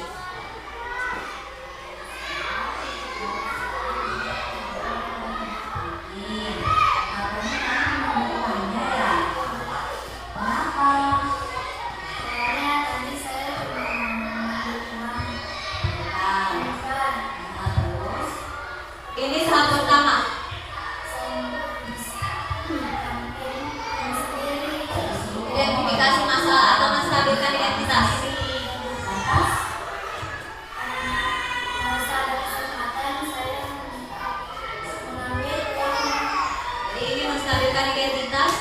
Speaker 1: Ini tahap pertama. Identifikasi masalah atau menstabilkan identitas. Jadi ini menstabilkan identitas.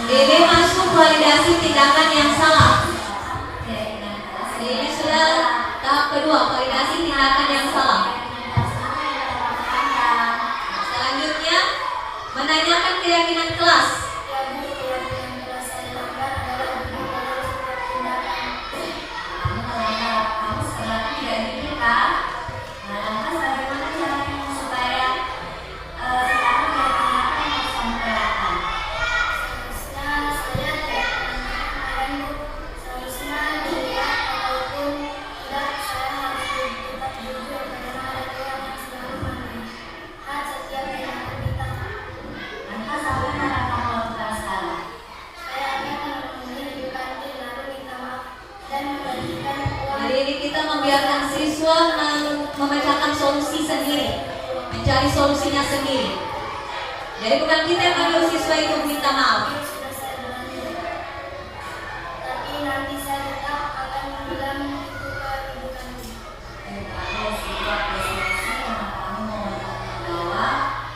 Speaker 1: Ini masuk validasi tindakan yang salah. Ini sudah tahap kedua, validasi tindakan yang salah. Selanjutnya, menanyakan keyakinan kelas. kita membiarkan siswa memecahkan solusi sendiri, mencari solusinya sendiri. Jadi bukan kita yang menyuruh siswa itu minta maaf.
Speaker 6: Tapi nanti saya tetap akan mengulang itu keributan.
Speaker 1: Ada sebuah resolusi yang kamu mau bawa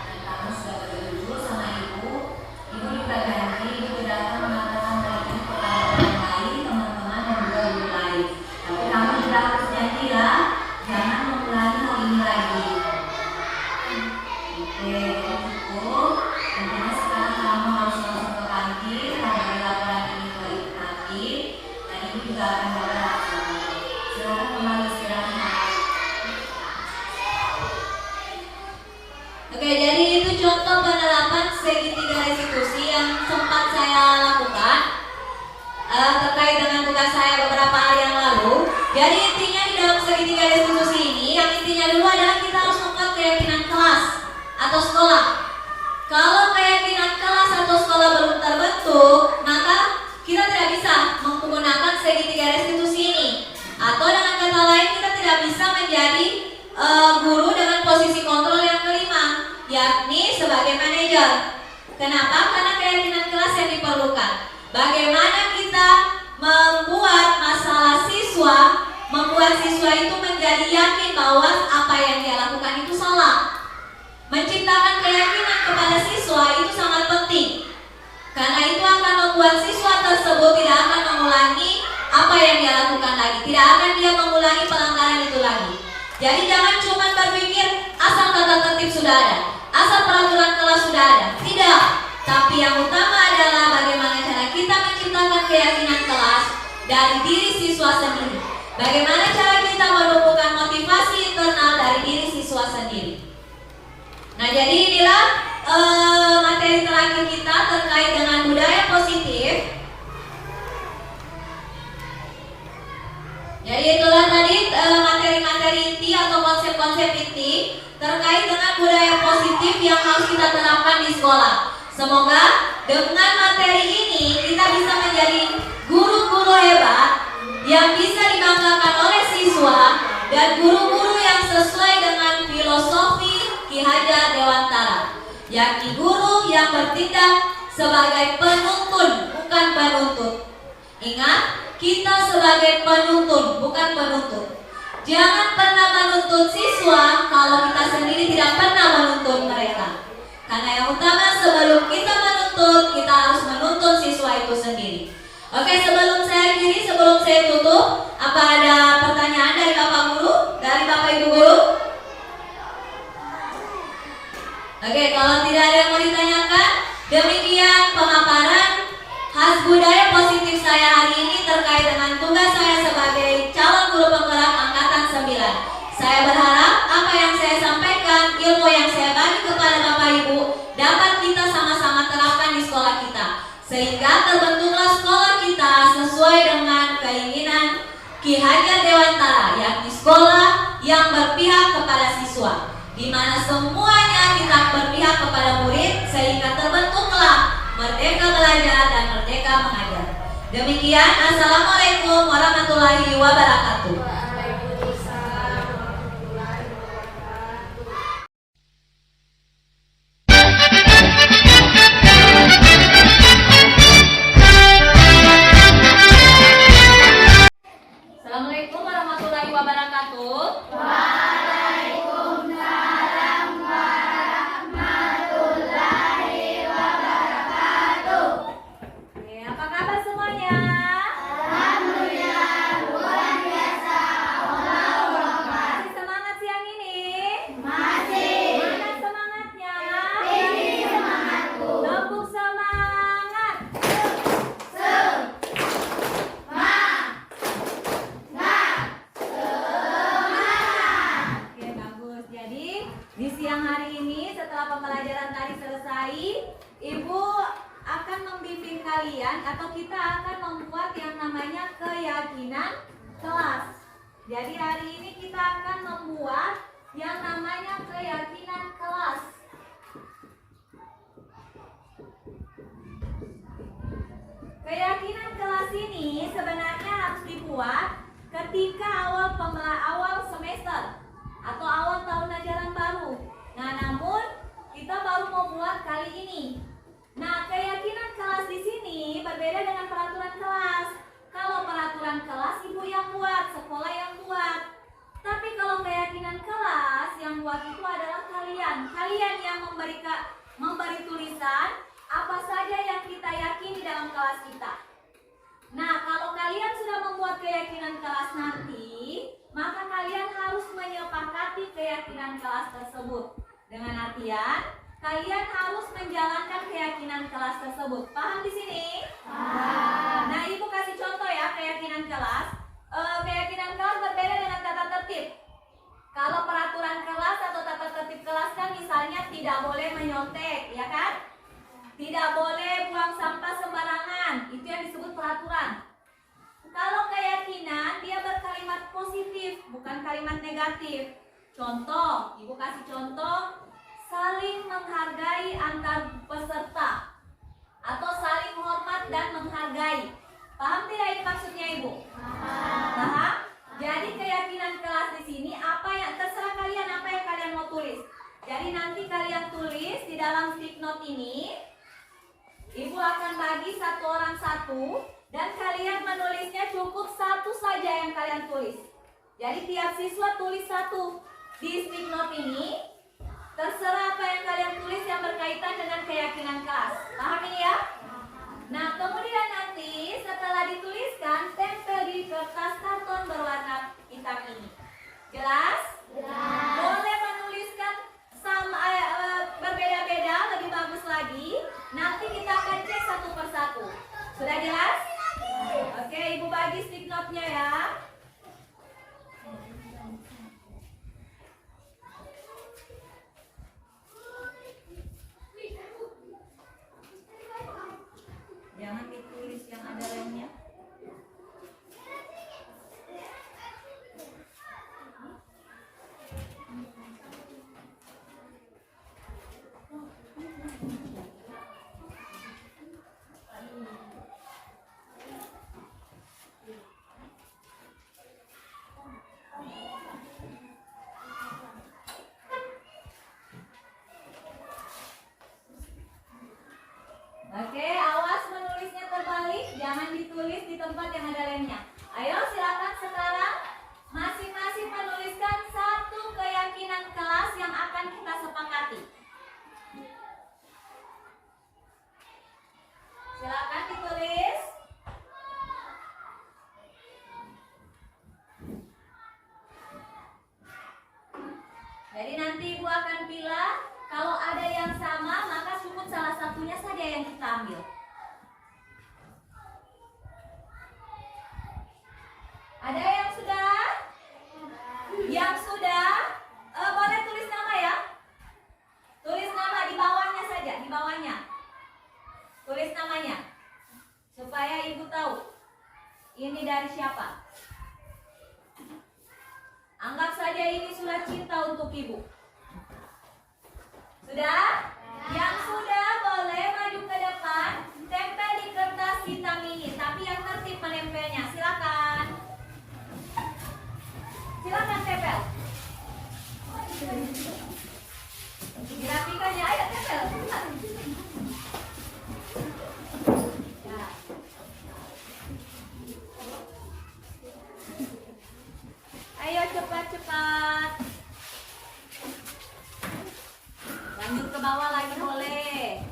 Speaker 1: dan kamu sudah berjujur sama ibu. Ibu juga janji ibu tidak akan mengatakan hal ini kepada orang lain, teman-teman dan juga guru lain. Tapi kamu juga harus janji ya, jangan mengulangi hal ini lagi. Oke, cukup. Intinya sekarang kamu harus langsung ke kantin, memberi laporan ini ke ibu nanti, dan ibu juga akan bawa laporan. Silakan kembali istirahat. Oke, jadi itu contoh penerapan segitiga restitusi yang sempat saya lakukan terkait dengan tugas saya beberapa hari yang lalu. Jadi intinya di dalam segitiga restitusi ini, yang intinya dulu adalah kita harus membuat keyakinan kelas atau sekolah. Kalau keyakinan kelas atau sekolah belum terbentuk, maka kita tidak bisa menggunakan segitiga restitusi ini. Atau dengan kata lain, kita tidak bisa menjadi guru dengan posisi kontrol yang kelima, yakni sebagai manajer. Kenapa? Karena keyakinan kelas yang diperlukan. Bagaimana kita membuat masalah siswa, membuat siswa itu menjadi yakin bahwa apa yang dia lakukan itu salah. Menciptakan keyakinan kepada siswa itu sangat penting, karena itu akan membuat siswa tersebut tidak akan mengulangi apa yang dia lakukan lagi, tidak akan dia mengulangi pelanggaran itu lagi. Jadi jangan cuma berpikir asal tata tertib sudah ada, asal peraturan kelas sudah ada, tidak. Tapi yang utama adalah bagaimana cara kita menciptakan keyakinan kelas dari diri siswa sendiri. Bagaimana cara kita menumbuhkan motivasi internal dari diri siswa sendiri. Nah, jadi inilah materi terakhir kita terkait dengan budaya positif. Jadi itulah tadi materi-materi inti atau konsep-konsep inti terkait dengan budaya positif yang harus kita terapkan di sekolah. Semoga dengan materi ini kita bisa menjadi guru-guru hebat yang bisa dibanggakan oleh siswa dan guru-guru yang sesuai dengan filosofi Ki Hajar Dewantara, yakni guru yang bertindak sebagai penuntun, bukan penuntut. Ingat, kita sebagai penuntun, bukan penuntut. Jangan pernah menuntut siswa kalau kita sendiri tidak pernah menuntut mereka. Karena yang utama sebelum kita menuntut, kita harus menuntun siswa itu sendiri. Oke, sebelum saya akhiri, sebelum saya tutup, apa ada pertanyaan dari Bapak Guru, dari Bapak Ibu Guru? Oke, kalau tidak ada yang mau ditanyakan, demikian pemaparan khas budaya positif saya hari ini terkait dengan tugas saya sebagai calon guru penggerak angkatan 9. Saya berharap apa yang saya sampaikan, ilmu yang saya bagi kepada Bapak Ibu dapat kita sama-sama terapkan di sekolah kita, sehingga terbentuklah sekolah kita sesuai dengan keinginan Ki Hajar Dewantara, yakni sekolah yang berpihak kepada siswa, di mana semuanya kita berpihak kepada murid, sehingga terbentuklah merdeka belajar dan merdeka mengajar. Demikian, assalamualaikum warahmatullahi wabarakatuh. Assalamualaikum warahmatullahi wabarakatuh.
Speaker 6: Waalaikumsalam warahmatullahi wabarakatuh.
Speaker 1: Oke, apa kabar semuanya?
Speaker 6: Alhamdulillah, luar biasa.
Speaker 1: Masih semangat siang ini?
Speaker 6: Masih.
Speaker 1: Mana semangatnya?
Speaker 6: Ini semangatku.
Speaker 1: Tepuk semangat. Oke, bagus. Jadi di siang hari ini setelah pembelajaran tadi selesai, Ibu akan membimbing kalian atau kita akan membuat yang namanya keyakinan kelas. Jadi hari ini kita akan membuat yang namanya keyakinan kelas. Keyakinan kelas ini sebenarnya harus dibuat ketika ketika awal semester atau awal tahun ajaran baru. Nah, namun kita baru mau buat kali ini. Nah, keyakinan kelas di sini berbeda dengan peraturan kelas. Kalau peraturan kelas ibu yang buat, sekolah yang buat. Tapi kalau keyakinan kelas yang buat itu adalah kalian. Kalian yang memberi tulisan apa saja yang kita yakini dalam kelas kita. Nah, kalau kalian sudah membuat keyakinan kelas nanti, maka kalian harus menyepakati keyakinan kelas tersebut. Dengan artian, kalian harus menjalankan keyakinan kelas tersebut. Paham di sini? Paham. Nah, ibu kasih contoh ya keyakinan kelas. Keyakinan kelas berbeda dengan tata tertib. Kalau peraturan kelas atau tata tertib kelas kan misalnya tidak boleh menyontek, ya kan? Tidak boleh buang sampah sembarangan, itu yang disebut peraturan. Kalau keyakinan, dia berkalimat positif, bukan kalimat negatif. Contoh, ibu kasih contoh, saling menghargai antar peserta atau saling hormat dan menghargai. Paham tidak ini maksudnya ibu? Paham? Jadi keyakinan kelas di sini apa yang terserah kalian apa yang kalian mau tulis. Jadi nanti kalian tulis di dalam stick note ini. Ibu akan bagi satu orang satu dan kalian menulisnya cukup satu saja yang kalian tulis. Jadi tiap siswa tulis satu di stick note ini. Terserah apa yang kalian tulis yang berkaitan dengan keyakinan kelas. Paham ini ya? Nah, kemudian nanti setelah dituliskan tempel di kertas karton berwarna hitam ini. Jelas? Jelas. Boleh menuliskan berbeda-beda, lebih bagus lagi. Nanti kita akan cek satu persatu. Sudah jelas? Oke, ibu bagi stick note-nya ya. Jangan ditulis yang ada lemnya. Oke, awas menulisnya terbalik, jangan ditulis di tempat yang ada lemnya. Ayo silakan sekarang masing-masing menuliskan satu keyakinan kelas yang akan kita sepakati. Silakan ditulis. Jadi nanti ibu akan pilih. Kalau ada yang sama, maka cukup salah satunya saja yang kita ambil. Ada yang sudah? Yang sudah? Boleh tulis nama ya? Tulis nama di bawahnya saja, di bawahnya. Tulis namanya. Supaya ibu tahu. Ini dari siapa? Anggap saja ini surat cinta untuk ibu. Sudah? Yang sudah boleh maju ke depan, tempel di kertas hitam ini. Tapi yang tertib menempelnya, silakan. Silakan tempel. Dirapikannya, ayo tempel. Ya. Ayo cepat-cepat. Lanjut ke bawah lagi boleh.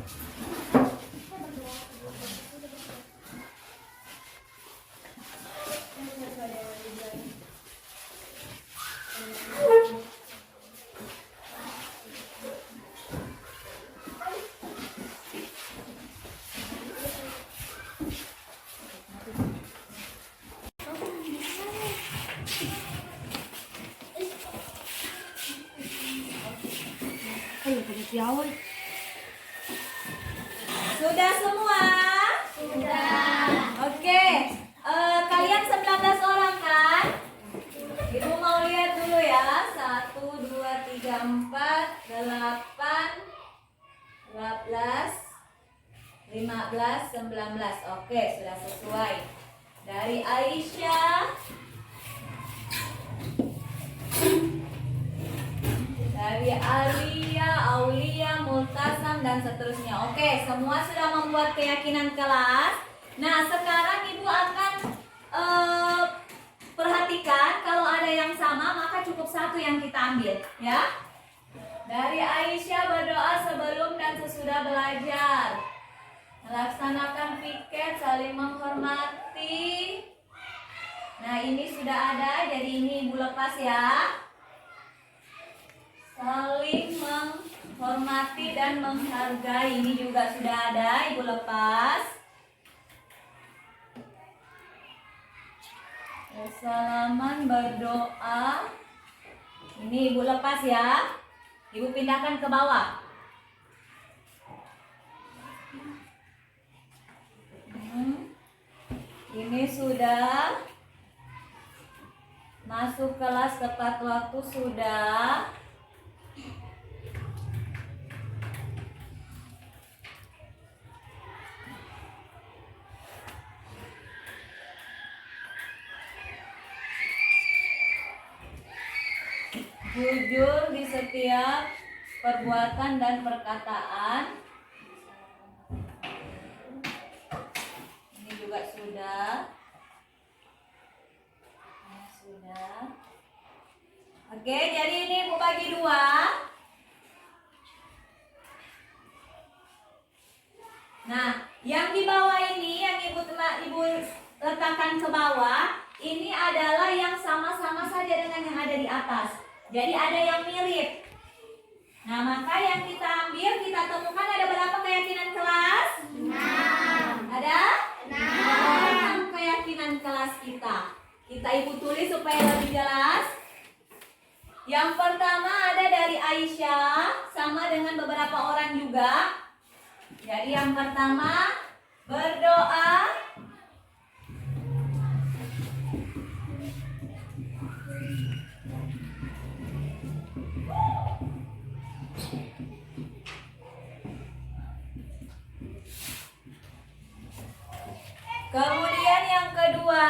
Speaker 1: Sudah semua? Sudah. Oke. Kalian 19 orang kan? Ibu mau lihat dulu ya. 1, 2, 3, 4, 8, 12, 15, 19. Oke, sudah sesuai. Dari Aisyah, Alia, Aulia, Multasam, dan seterusnya. Oke, semua sudah membuat keyakinan kelas. Nah, sekarang Ibu akan perhatikan kalau ada yang sama maka cukup satu yang kita ambil, ya. Dari Aisyah, berdoa sebelum dan sesudah belajar. Melaksanakan piket, saling menghormati. Nah, ini sudah ada, jadi ini Ibu lepas ya. Saling menghormati dan menghargai, ini juga sudah ada, Ibu lepas. Salaman, berdoa. Ini Ibu lepas ya. Ibu pindahkan ke bawah. Ini sudah. Masuk kelas tepat waktu sudah. Jujur di setiap perbuatan dan perkataan. Ini juga sudah. Ini sudah. Oke, jadi ini Ibu bagi dua. Nah, yang di bawah ini yang Ibu letakkan ke bawah, ini adalah yang sama-sama saja dengan yang ada di atas. Jadi ada yang mirip. Nah, maka yang kita ambil, kita temukan ada berapa keyakinan kelas? 6. Ada? 6 keyakinan kelas kita. Kita Ibu tulis supaya lebih jelas. Yang pertama ada dari Aisyah, sama dengan beberapa orang juga. Jadi yang pertama, berdoa kemudian yang kedua,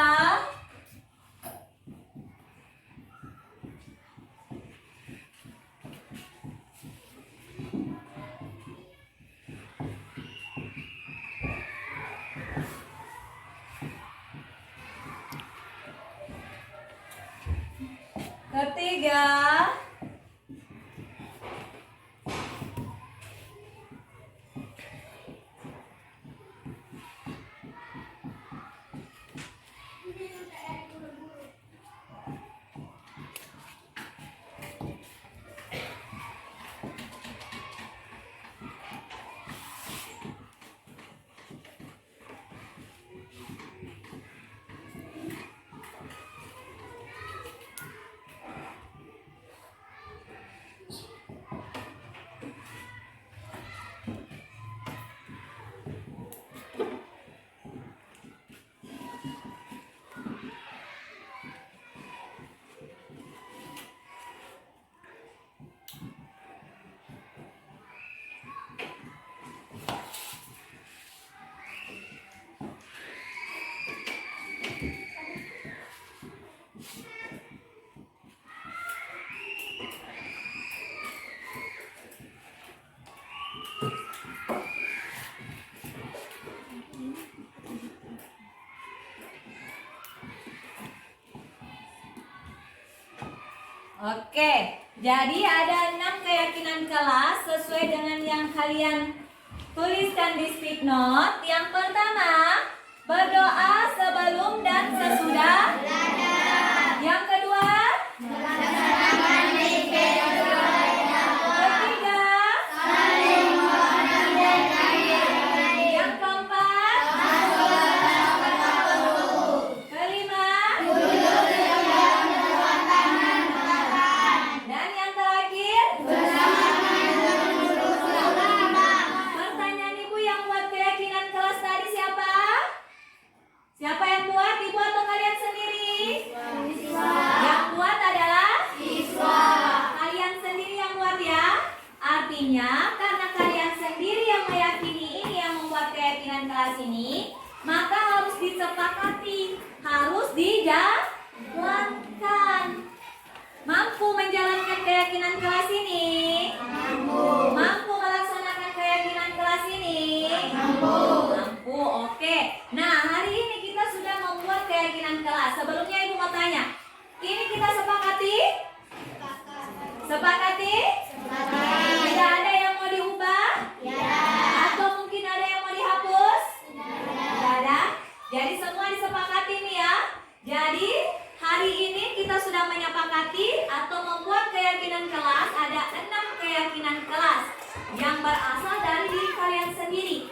Speaker 1: ketiga, oke, jadi ada 6 keyakinan kelas sesuai dengan yang kalian tuliskan di stick note. Yang pertama, berdoa sebelum dan sesudah belajar. Yang kedua, melaksanakan piket. Ketiga, saling menghormati. Yang keempat, masuk kelas tepat waktu. Kelima, dan yang terakhir, pertanyaan Ibu yang buat keyakinan kelas tadi siapa? Siapa yang buat? Ibu atau kalian sendiri? Siswa. Yang buat adalah? Siswa. Kalian sendiri yang buat ya? Artinya karena kalian sendiri yang meyakini ini yang membuat keyakinan kelas ini, maka harus disepakati, harus dijalankan. Mampu menjalankan keyakinan kelas ini? kita sudah menyepakati atau membuat keyakinan kelas. Ada 6 keyakinan kelas yang berasal dari diri kalian sendiri.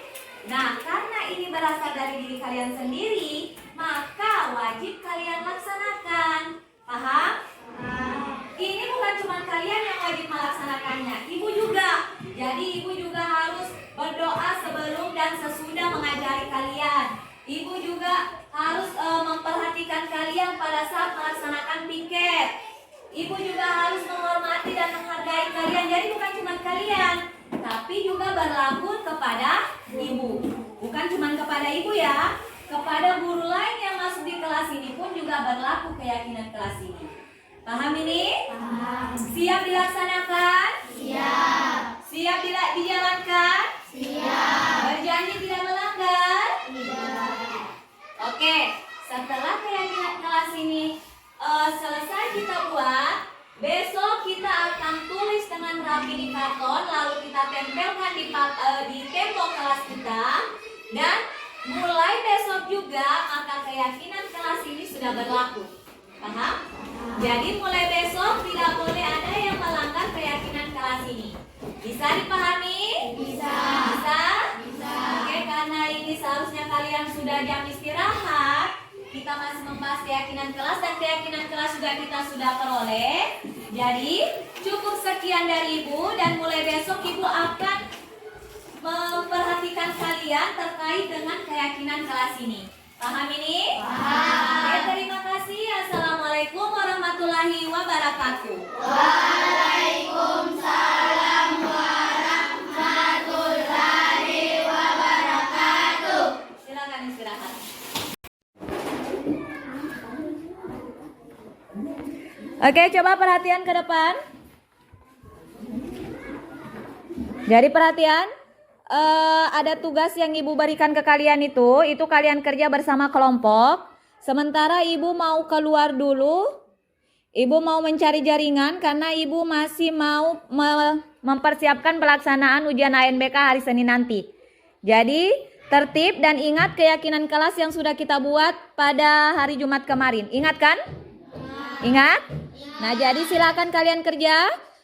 Speaker 1: Nah, karena ini berasal dari diri kalian sendiri, maka wajib kalian laksanakan. Paham? Ini bukan cuma kalian yang wajib melaksanakannya, ibu juga. Jadi ibu juga harus berdoa sebelum dan sesudah mengajari kalian. Ibu juga harus memperhatikan kalian pada saat melaksanakan piket. Ibu juga harus menghormati dan menghargai kalian. Jadi bukan cuma kalian, tapi juga berlaku kepada ibu. Bukan cuma kepada ibu ya, kepada guru lain yang masuk di kelas ini pun juga berlaku keyakinan kelas ini. Paham ini? Paham. Siap dilaksanakan? Siap. Siap dijalankan? Siap. Berjanji tidak melanggar? Tidak. Oke, setelah keyakinan kelas ini selesai kita buat, besok kita akan tulis dengan rapi di karton, lalu kita tempelkan di tembok kelas kita, dan mulai besok juga maka keyakinan kelas ini sudah berlaku. Paham? Jadi mulai besok tidak boleh ada yang melanggar keyakinan kelas ini. Bisa dipahami? Bisa. Bisa? Bisa. Oke, karena ini seharusnya kalian sudah jam istirahat. Kita masih membahas keyakinan kelas dan keyakinan kelas juga kita sudah peroleh. Jadi cukup sekian dari ibu dan mulai besok ibu akan memperhatikan kalian terkait dengan keyakinan kelas ini. Paham ini? Paham. Oke, terima kasih. Assalamualaikum warahmatullahi wabarakatuh. Waalaikumsalam warahmatullahi wabarakatuh. Silakan istirahat. Oke, coba perhatian ke depan. Jadi perhatian, ada tugas yang ibu berikan ke kalian itu kalian kerja bersama kelompok. Sementara ibu mau keluar dulu, ibu mau mencari jaringan karena ibu masih mau mempersiapkan pelaksanaan ujian ANBK hari Senin nanti. Jadi tertib dan ingat keyakinan kelas yang sudah kita buat pada hari Jumat kemarin. Ingat kan? Ingat? Nah, jadi silakan kalian kerja.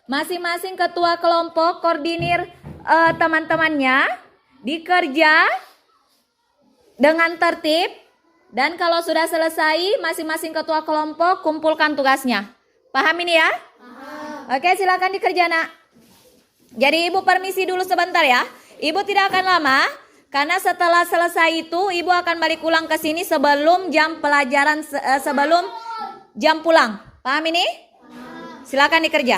Speaker 1: Masing-masing ketua kelompok koordinir teman-temannya, dikerja dengan tertib. Dan kalau sudah selesai, masing-masing ketua kelompok kumpulkan tugasnya. Paham ini ya? Paham. Oke, silakan dikerja, nak. Jadi ibu permisi dulu sebentar ya. Ibu tidak akan lama, karena setelah selesai itu ibu akan balik ulang ke sini sebelum jam pelajaran, sebelum jam pulang. Paham ini? Paham. Silakan dikerja.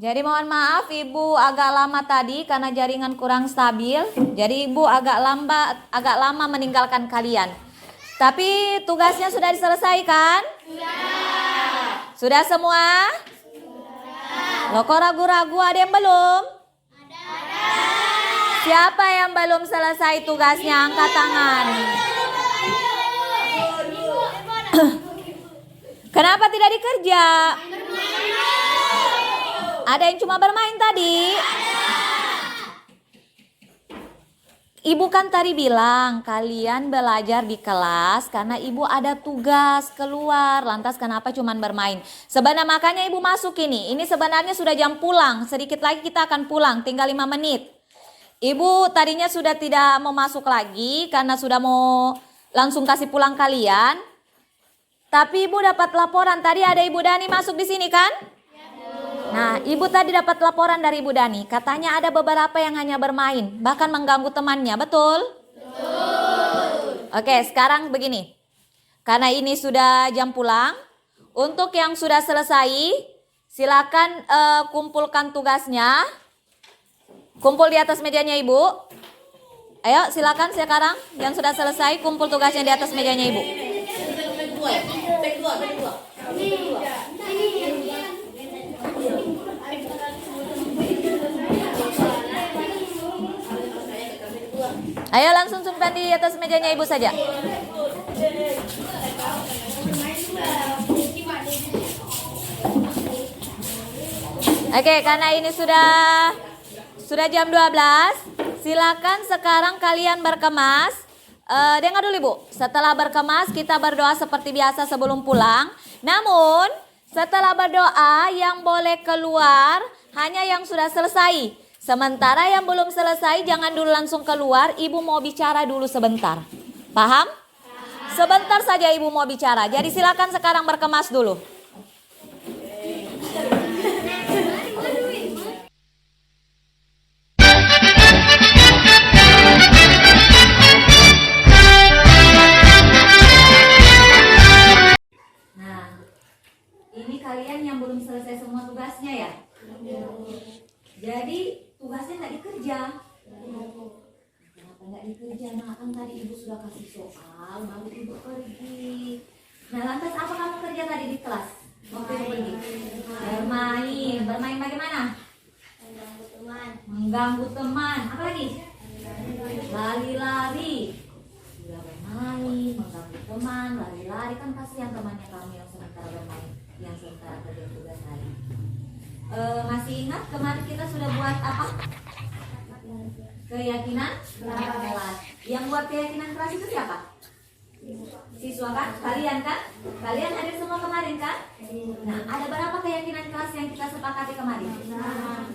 Speaker 1: Jadi mohon maaf ibu agak lama tadi karena jaringan kurang stabil. Jadi ibu agak lama meninggalkan kalian. Tapi tugasnya sudah diselesaikan? Sudah. Sudah semua? Sudah. Loh, kok ragu-ragu, ada yang belum? Ada. Siapa yang belum selesai tugasnya? Angkat tangan. Kenapa tidak dikerja? Ada yang cuma bermain tadi? Ibu kan tadi bilang kalian belajar di kelas karena ibu ada tugas keluar. Lantas kenapa cuman bermain? Sebenarnya makanya ibu masuk ini. Ini sebenarnya sudah jam pulang. Sedikit lagi kita akan pulang, tinggal 5 menit. Ibu tadinya sudah tidak mau masuk lagi karena sudah mau langsung kasih pulang kalian. Tapi ibu dapat laporan tadi ada Ibu Dani masuk di sini kan? Nah, ibu tadi dapat laporan dari Ibu Dani. Katanya ada beberapa yang hanya bermain, bahkan mengganggu temannya, betul? Betul. Oke, sekarang begini. Karena ini sudah jam pulang, untuk yang sudah selesai, silakan kumpulkan tugasnya. Kumpul di atas mejanya Ibu. Ayo, silakan sekarang yang sudah selesai kumpul tugasnya di atas mejanya Ibu. Ayo langsung simpan di atas mejanya Ibu saja. Oke, karena ini sudah jam 12, silakan sekarang kalian berkemas. Dengar dulu Ibu, setelah berkemas kita berdoa seperti biasa sebelum pulang. Namun setelah berdoa yang boleh keluar hanya yang sudah selesai. Sementara yang belum selesai jangan dulu langsung keluar, Ibu mau bicara dulu sebentar. Paham? Sebentar saja Ibu mau bicara. Jadi silakan sekarang berkemas dulu. Nah, ini kalian yang belum selesai semua tugasnya ya? Jadi tugasnya nggak dikerja. Kenapa nggak dikerja? Nah kan tadi Ibu sudah kasih soal, baru Ibu pergi. Nah lantas apa kamu kerja tadi di kelas? Waktu Ibu pergi? Bermain. Bermain bagaimana? Mengganggu teman. Apa lagi? Lari-lari. Sudah bermain, mengganggu teman, lari-lari. Kan kasihan temannya kamu yang sementara bermain, yang sementara kerja tugas hari. Masih ingat kemarin kita sudah buat apa? Keyakinan kelas. Yang buat keyakinan kelas itu siapa? Siswa kan? Kalian kan? Kalian hadir semua kemarin kan? Nah, ada berapa keyakinan kelas yang kita sepakati kemarin?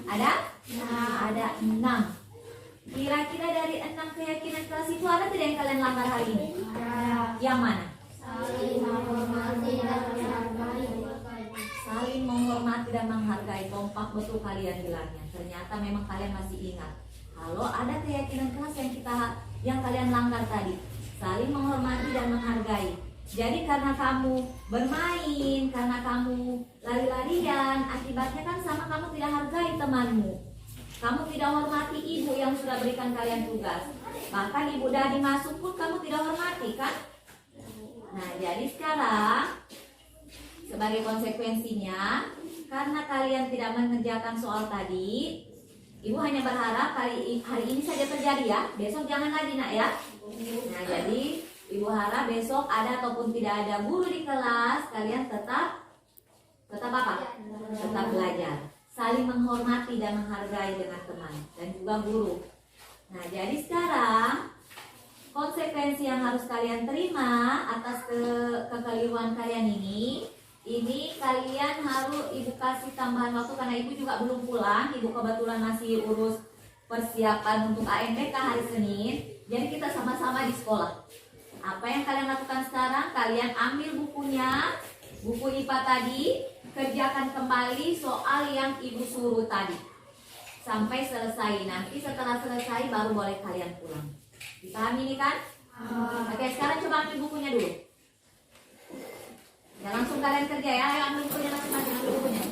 Speaker 1: Ada? Ada 6. Kira-kira dari 6 keyakinan kelas itu ada tidak yang kalian langgar hari ini? Yang mana? Saling menghormati dan menghargai. Kompak betul kalian bilangnya. Ternyata memang kalian masih ingat. Kalau ada keyakinan kelas yang kalian langgar tadi, saling menghormati dan menghargai. Jadi karena kamu bermain, karena kamu lari-larian, akibatnya kan sama kamu tidak hargai temanmu. Kamu tidak hormati ibu yang sudah berikan kalian tugas. Bahkan Ibu Dani masuk pun kamu tidak hormati kan? Nah, jadi sekarang sebagai konsekuensinya, karena kalian tidak mengerjakan soal tadi, Ibu hanya berharap hari ini saja terjadi ya. Besok jangan lagi nak ya. Nah, jadi Ibu harap besok ada ataupun tidak ada guru di kelas, kalian tetap apa? Tetap belajar. Saling menghormati dan menghargai dengan teman dan juga guru. Nah, jadi sekarang konsekuensi yang harus kalian terima atas kekeliruan kalian ini kalian harus Ibu kasih tambahan waktu karena Ibu juga belum pulang. Ibu kebetulan masih urus persiapan untuk AMBK hari Senin. Jadi kita sama-sama di sekolah. Apa yang kalian lakukan sekarang? Kalian ambil bukunya, buku IPA tadi, kerjakan kembali soal yang Ibu suruh tadi sampai selesai. Nanti setelah selesai baru boleh kalian pulang. Dipahami ini kan? Oke, sekarang coba ambil bukunya dulu. Ya langsung kalian kerja ya. Ayo ambil bukunya masing-masing, ambil bukunya.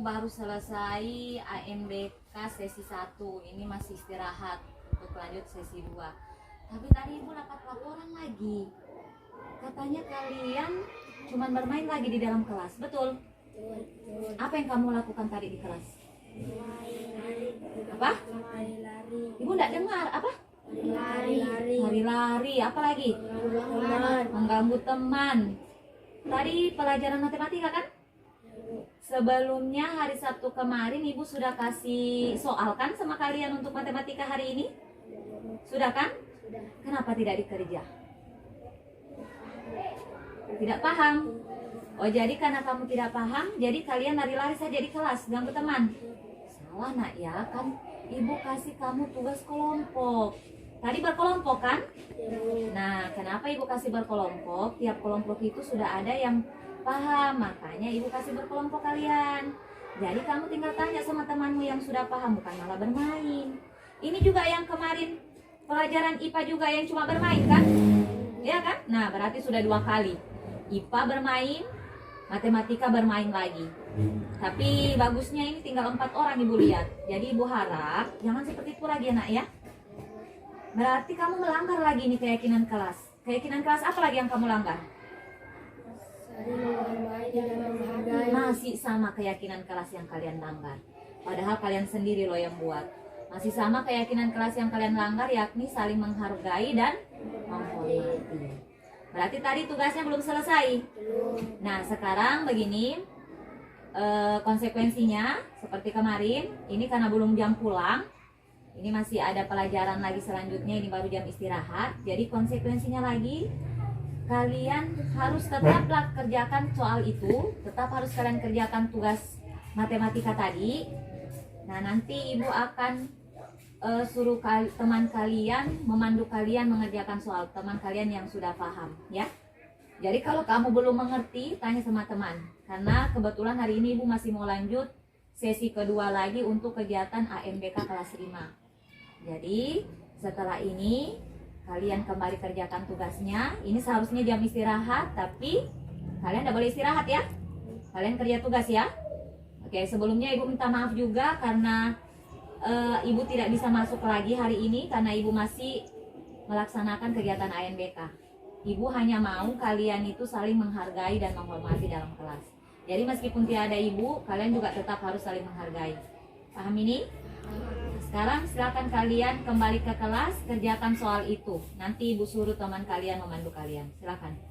Speaker 1: Baru selesai AMBK sesi 1. Ini masih istirahat untuk lanjut sesi 2. Tapi tadi Ibu dapat laporan lagi. Katanya kalian cuma bermain lagi di dalam kelas. Betul? Apa yang kamu lakukan tadi di kelas? Apa? Ibu enggak dengar. Apa? Lari-lari. Apa lagi? Mengganggu teman. Tadi pelajaran matematika kan? Sebelumnya hari Sabtu kemarin Ibu sudah kasih soal kan sama kalian untuk matematika hari ini? Sudah kan? Kenapa tidak dikerja? Tidak paham. Oh, jadi karena kamu tidak paham, jadi kalian lari-lari saja di kelas, ganggu teman. Salah nak ya, kan Ibu kasih kamu tugas kelompok. Tadi berkelompok kan? Nah, kenapa Ibu kasih berkelompok? Tiap kelompok itu sudah ada yang paham, makanya Ibu kasih berkelompok kalian. Jadi kamu tinggal tanya sama temanmu yang sudah paham, bukan malah bermain. Ini juga yang kemarin pelajaran IPA juga yang cuma bermain kan? Ya kan? Nah, berarti sudah 2 kali. IPA bermain, matematika bermain lagi. Tapi bagusnya ini tinggal 4 orang Ibu lihat. Jadi Ibu harap jangan seperti itu lagi anak ya. Berarti kamu melanggar lagi nih keyakinan kelas. Keyakinan kelas apa lagi yang kamu langgar? Masih sama keyakinan kelas yang kalian langgar. Padahal kalian sendiri loh yang buat. Masih sama keyakinan kelas yang kalian langgar, yakni saling menghargai dan menghormati. Berarti tadi tugasnya belum selesai. Nah, sekarang begini, konsekuensinya seperti kemarin. Ini karena belum jam pulang. Ini masih ada pelajaran lagi selanjutnya. Ini baru jam istirahat. Jadi konsekuensinya lagi, kalian harus tetap kerjakan soal itu. Tetap harus kalian kerjakan tugas matematika tadi. Nah, nanti Ibu akan suruh teman kalian memandu kalian mengerjakan soal, teman kalian yang sudah paham ya. Jadi kalau kamu belum mengerti, tanya sama teman. Karena kebetulan hari ini Ibu masih mau lanjut sesi kedua lagi untuk kegiatan AMBK kelas 5. Jadi setelah ini kalian kembali kerjakan tugasnya. Ini seharusnya jam istirahat, tapi kalian tidak boleh istirahat ya. Kalian kerja tugas ya. Oke, sebelumnya Ibu minta maaf juga karena Ibu tidak bisa masuk lagi hari ini karena Ibu masih melaksanakan kegiatan AMBK. Ibu hanya mau kalian itu saling menghargai dan menghormati dalam kelas. Jadi meskipun tidak ada Ibu, kalian juga tetap harus saling menghargai. Paham ini? Sekarang silakan kalian kembali ke kelas, kerjakan soal itu. Nanti Ibu suruh teman kalian memandu kalian. Silakan.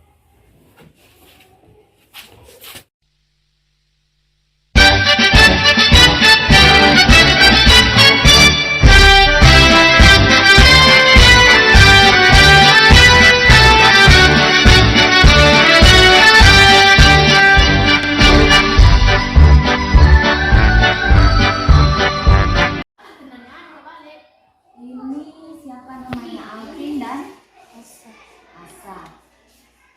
Speaker 1: Ini siapa namanya? Alvin dan Asa.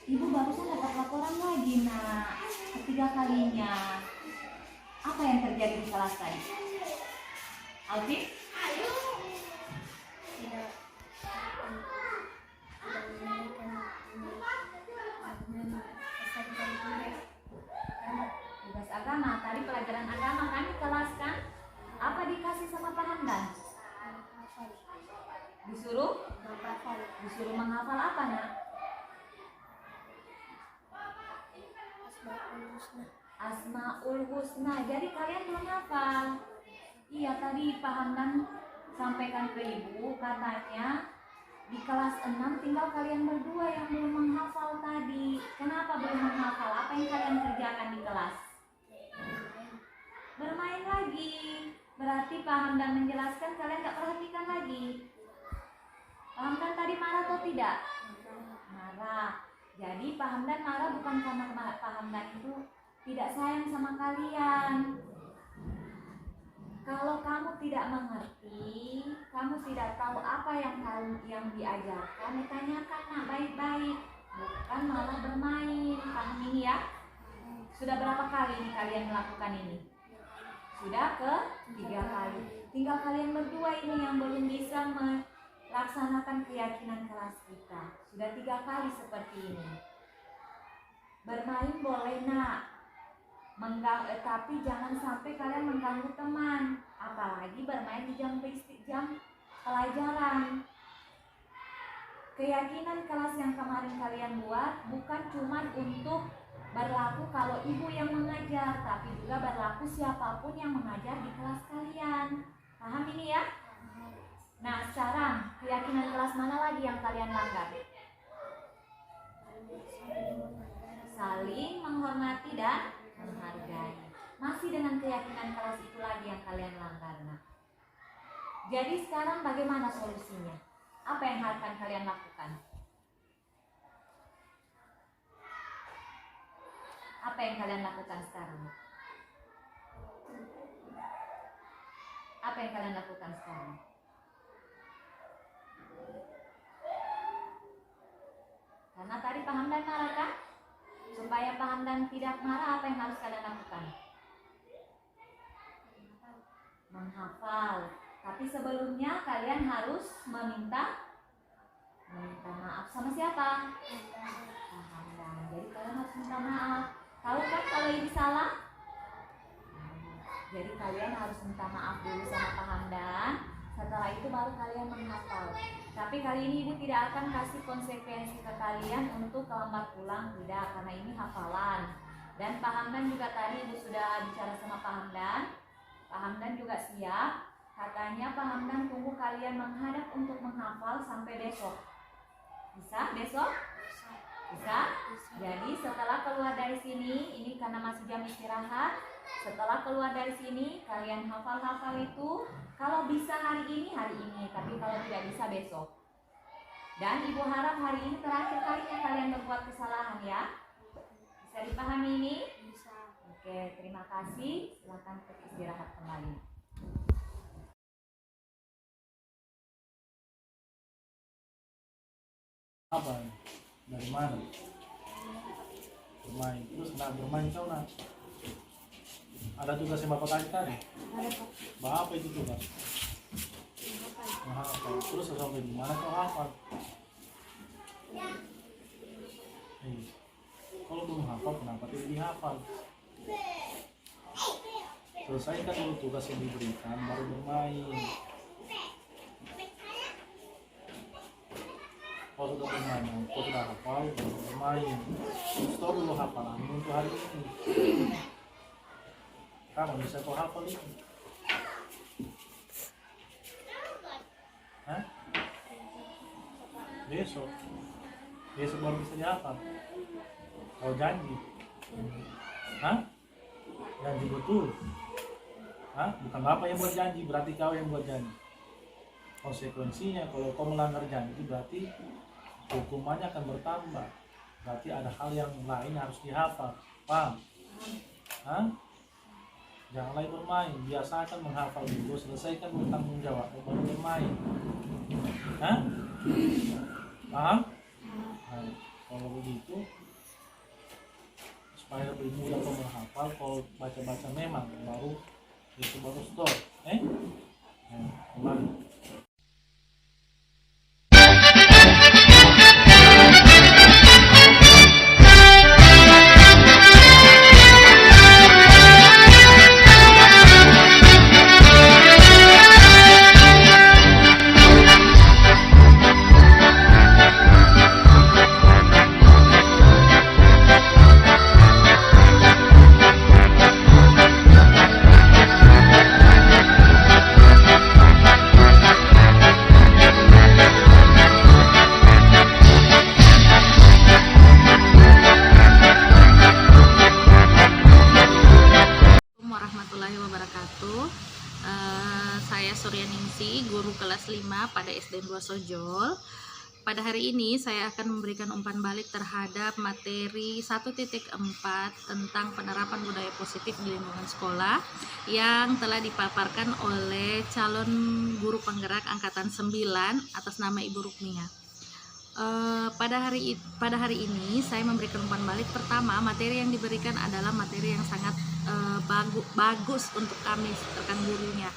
Speaker 1: Ibu barusan dapat laporan lagi nak. Ketiga kalinya. Apa yang terjadi di kelas tadi? Alvin? Tugas agama. Tadi pelajaran agama kan di kelas kan? Apa dikasih sama Pak Hamdan? Disuruh menghafal apa nak? Asmaul Husna. Jadi kalian belum hafal. Iya, tadi Pak Hamdan sampaikan ke Ibu, katanya di kelas 6 tinggal kalian berdua yang belum menghafal tadi. Kenapa belum menghafal? Apa yang kalian kerjakan di kelas? Bermain lagi. Berarti Pak Hamdan menjelaskan, kalian gak perhatikan lagi. Pak Hamdan tadi marah atau tidak? Marah. Jadi Pak Hamdan marah bukan karena Pak Hamdan itu tidak sayang sama kalian. Kalau kamu tidak mengerti, kamu tidak tahu apa yang diajarkan, ditanyakan nak baik-baik, bukan malah bermain. Paham ini ya? Sudah berapa kali ini kalian melakukan ini? Sudah ke-3 kali. Tinggal kalian berdua ini yang belum bisa melaksanakan keyakinan kelas kita. Sudah 3 kali seperti ini. Bermain boleh nak, tapi jangan sampai kalian mengganggu teman. Apalagi bermain di jam pelajaran. Keyakinan kelas yang kemarin kalian buat bukan cuma untuk berlaku kalau ibu yang mengajar, tapi juga berlaku siapapun yang mengajar di kelas kalian. Paham ini ya? Nah, sekarang keyakinan kelas mana lagi yang kalian langgar? Saling menghormati dan menghargai. Masih dengan keyakinan kelas itu lagi yang kalian langgar. Nah, jadi sekarang bagaimana solusinya? Apa yang akan kalian lakukan? Apa yang kalian lakukan sekarang? Apa yang kalian lakukan sekarang? Karena tadi paham dan marah kan? Supaya paham dan tidak marah, apa yang harus kalian lakukan? Menghafal. Tapi sebelumnya kalian harus meminta maaf sama siapa? Paham dan. Jadi kalian harus minta maaf. Tahu kan kalau ini salah? Jadi kalian harus minta maaf dulu sama Pak Hamdan. Setelah itu baru kalian menghafal. Tapi kali ini Ibu tidak akan kasih konsekuensi ke kalian untuk terlambat pulang, tidak, karena ini hafalan. Dan Pak Hamdan juga tadi Ibu sudah bicara sama Pak Hamdan. Pak Hamdan juga siap. Katanya Pak Hamdan tunggu kalian menghadap untuk menghafal sampai besok. Bisa besok? Bisa? Jadi setelah keluar dari sini, ini karena masih jam istirahat. Setelah keluar dari sini, kalian hafal-hafal itu. Kalau bisa hari ini, tapi kalau tidak bisa besok. Dan Ibu harap hari ini terakhir kalinya kalian berbuat kesalahan ya. Bisa dipahami ini?
Speaker 6: Bisa.
Speaker 1: Oke, terima kasih. Silakan istirahat kembali.
Speaker 7: Apa? Dari mana? Bermain. Terus nak bermain kau nak? Ada tugas yang Bapak kasih tadi? Apa itu tugas? Menghafal. Terus sampai di mana kau hafal? Kalau belum hafal, kenapa tidak dihafal? Selesaikan dulu tugas yang diberikan, baru bermain. Kalau sudah bermain, kalau sudah hafal, baru bermain. Stop dulu hafalan untuk hari ini. Kamu bisa kau hafal itu? Hah? Besok baru bisa dihafal. Kau janji? Hah? Janji betul? Hah? Bukan Bapak yang buat janji, berarti kau yang buat janji. Konsekuensinya kalau kau melanggar janji berarti hukumannya akan bertambah. Berarti ada hal yang lain harus dihafal. Paham? Hah? Jangan lagi bermain, biasakan menghafal dulu, selesaikan bertanggung jawab, baru bermain. Hah? Paham? Nah, kalau begitu, supaya lebih mudah kau menghafal, kalau baca-baca memang baru stop. Nah, kembali.
Speaker 8: Saya Suryaningsi, guru kelas 5 pada SD 2 Sojol. Pada hari ini saya akan memberikan umpan balik terhadap materi 1.4 tentang penerapan budaya positif di lingkungan sekolah yang telah dipaparkan oleh calon guru penggerak angkatan 9 atas nama Ibu Rukmia. Pada hari ini saya memberikan umpan balik. Pertama, materi yang diberikan adalah materi yang sangat bagus untuk kami rekan gurunya.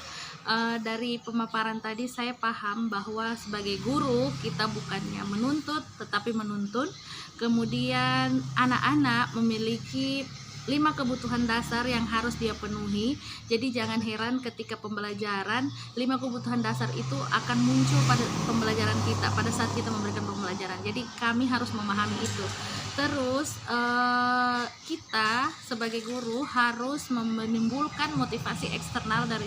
Speaker 8: Dari pemaparan tadi saya paham bahwa sebagai guru kita bukannya menuntut tetapi menuntun. Kemudian anak-anak memiliki 5 kebutuhan dasar yang harus dia penuhi. Jadi jangan heran ketika pembelajaran 5 kebutuhan dasar itu akan muncul pada pembelajaran kita pada saat kita memberikan pembelajaran. Jadi kami harus memahami itu. Terus kita sebagai guru harus menimbulkan motivasi eksternal dari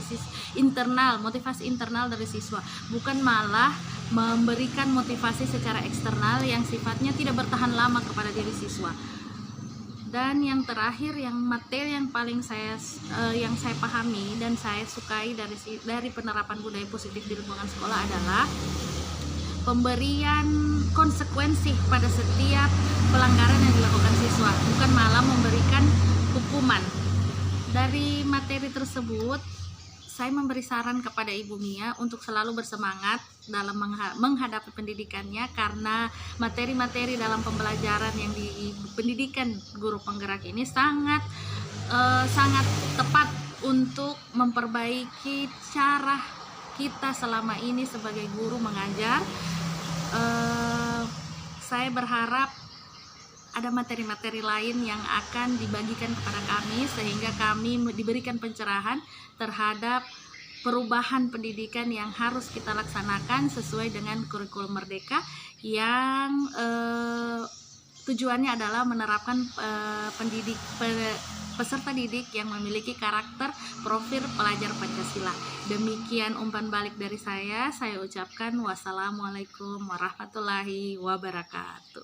Speaker 8: motivasi internal dari siswa, bukan malah memberikan motivasi secara eksternal yang sifatnya tidak bertahan lama kepada diri siswa. Dan yang terakhir, yang materi yang paling saya pahami dan saya sukai dari penerapan budaya positif di lingkungan sekolah adalah pemberian konsekuensi pada setiap pelanggaran yang dilakukan siswa, bukan malah memberikan hukuman. Dari materi tersebut, saya memberi saran kepada Ibu Mia untuk selalu bersemangat dalam menghadapi pendidikannya, karena materi-materi dalam pembelajaran yang di pendidikan guru penggerak ini sangat tepat untuk memperbaiki cara kita selama ini sebagai guru mengajar. Saya berharap ada materi-materi lain yang akan dibagikan kepada kami sehingga kami diberikan pencerahan terhadap perubahan pendidikan yang harus kita laksanakan sesuai dengan kurikulum Merdeka yang tujuannya adalah menerapkan peserta didik yang memiliki karakter profil pelajar Pancasila. Demikian umpan balik dari saya ucapkan wassalamualaikum warahmatullahi wabarakatuh.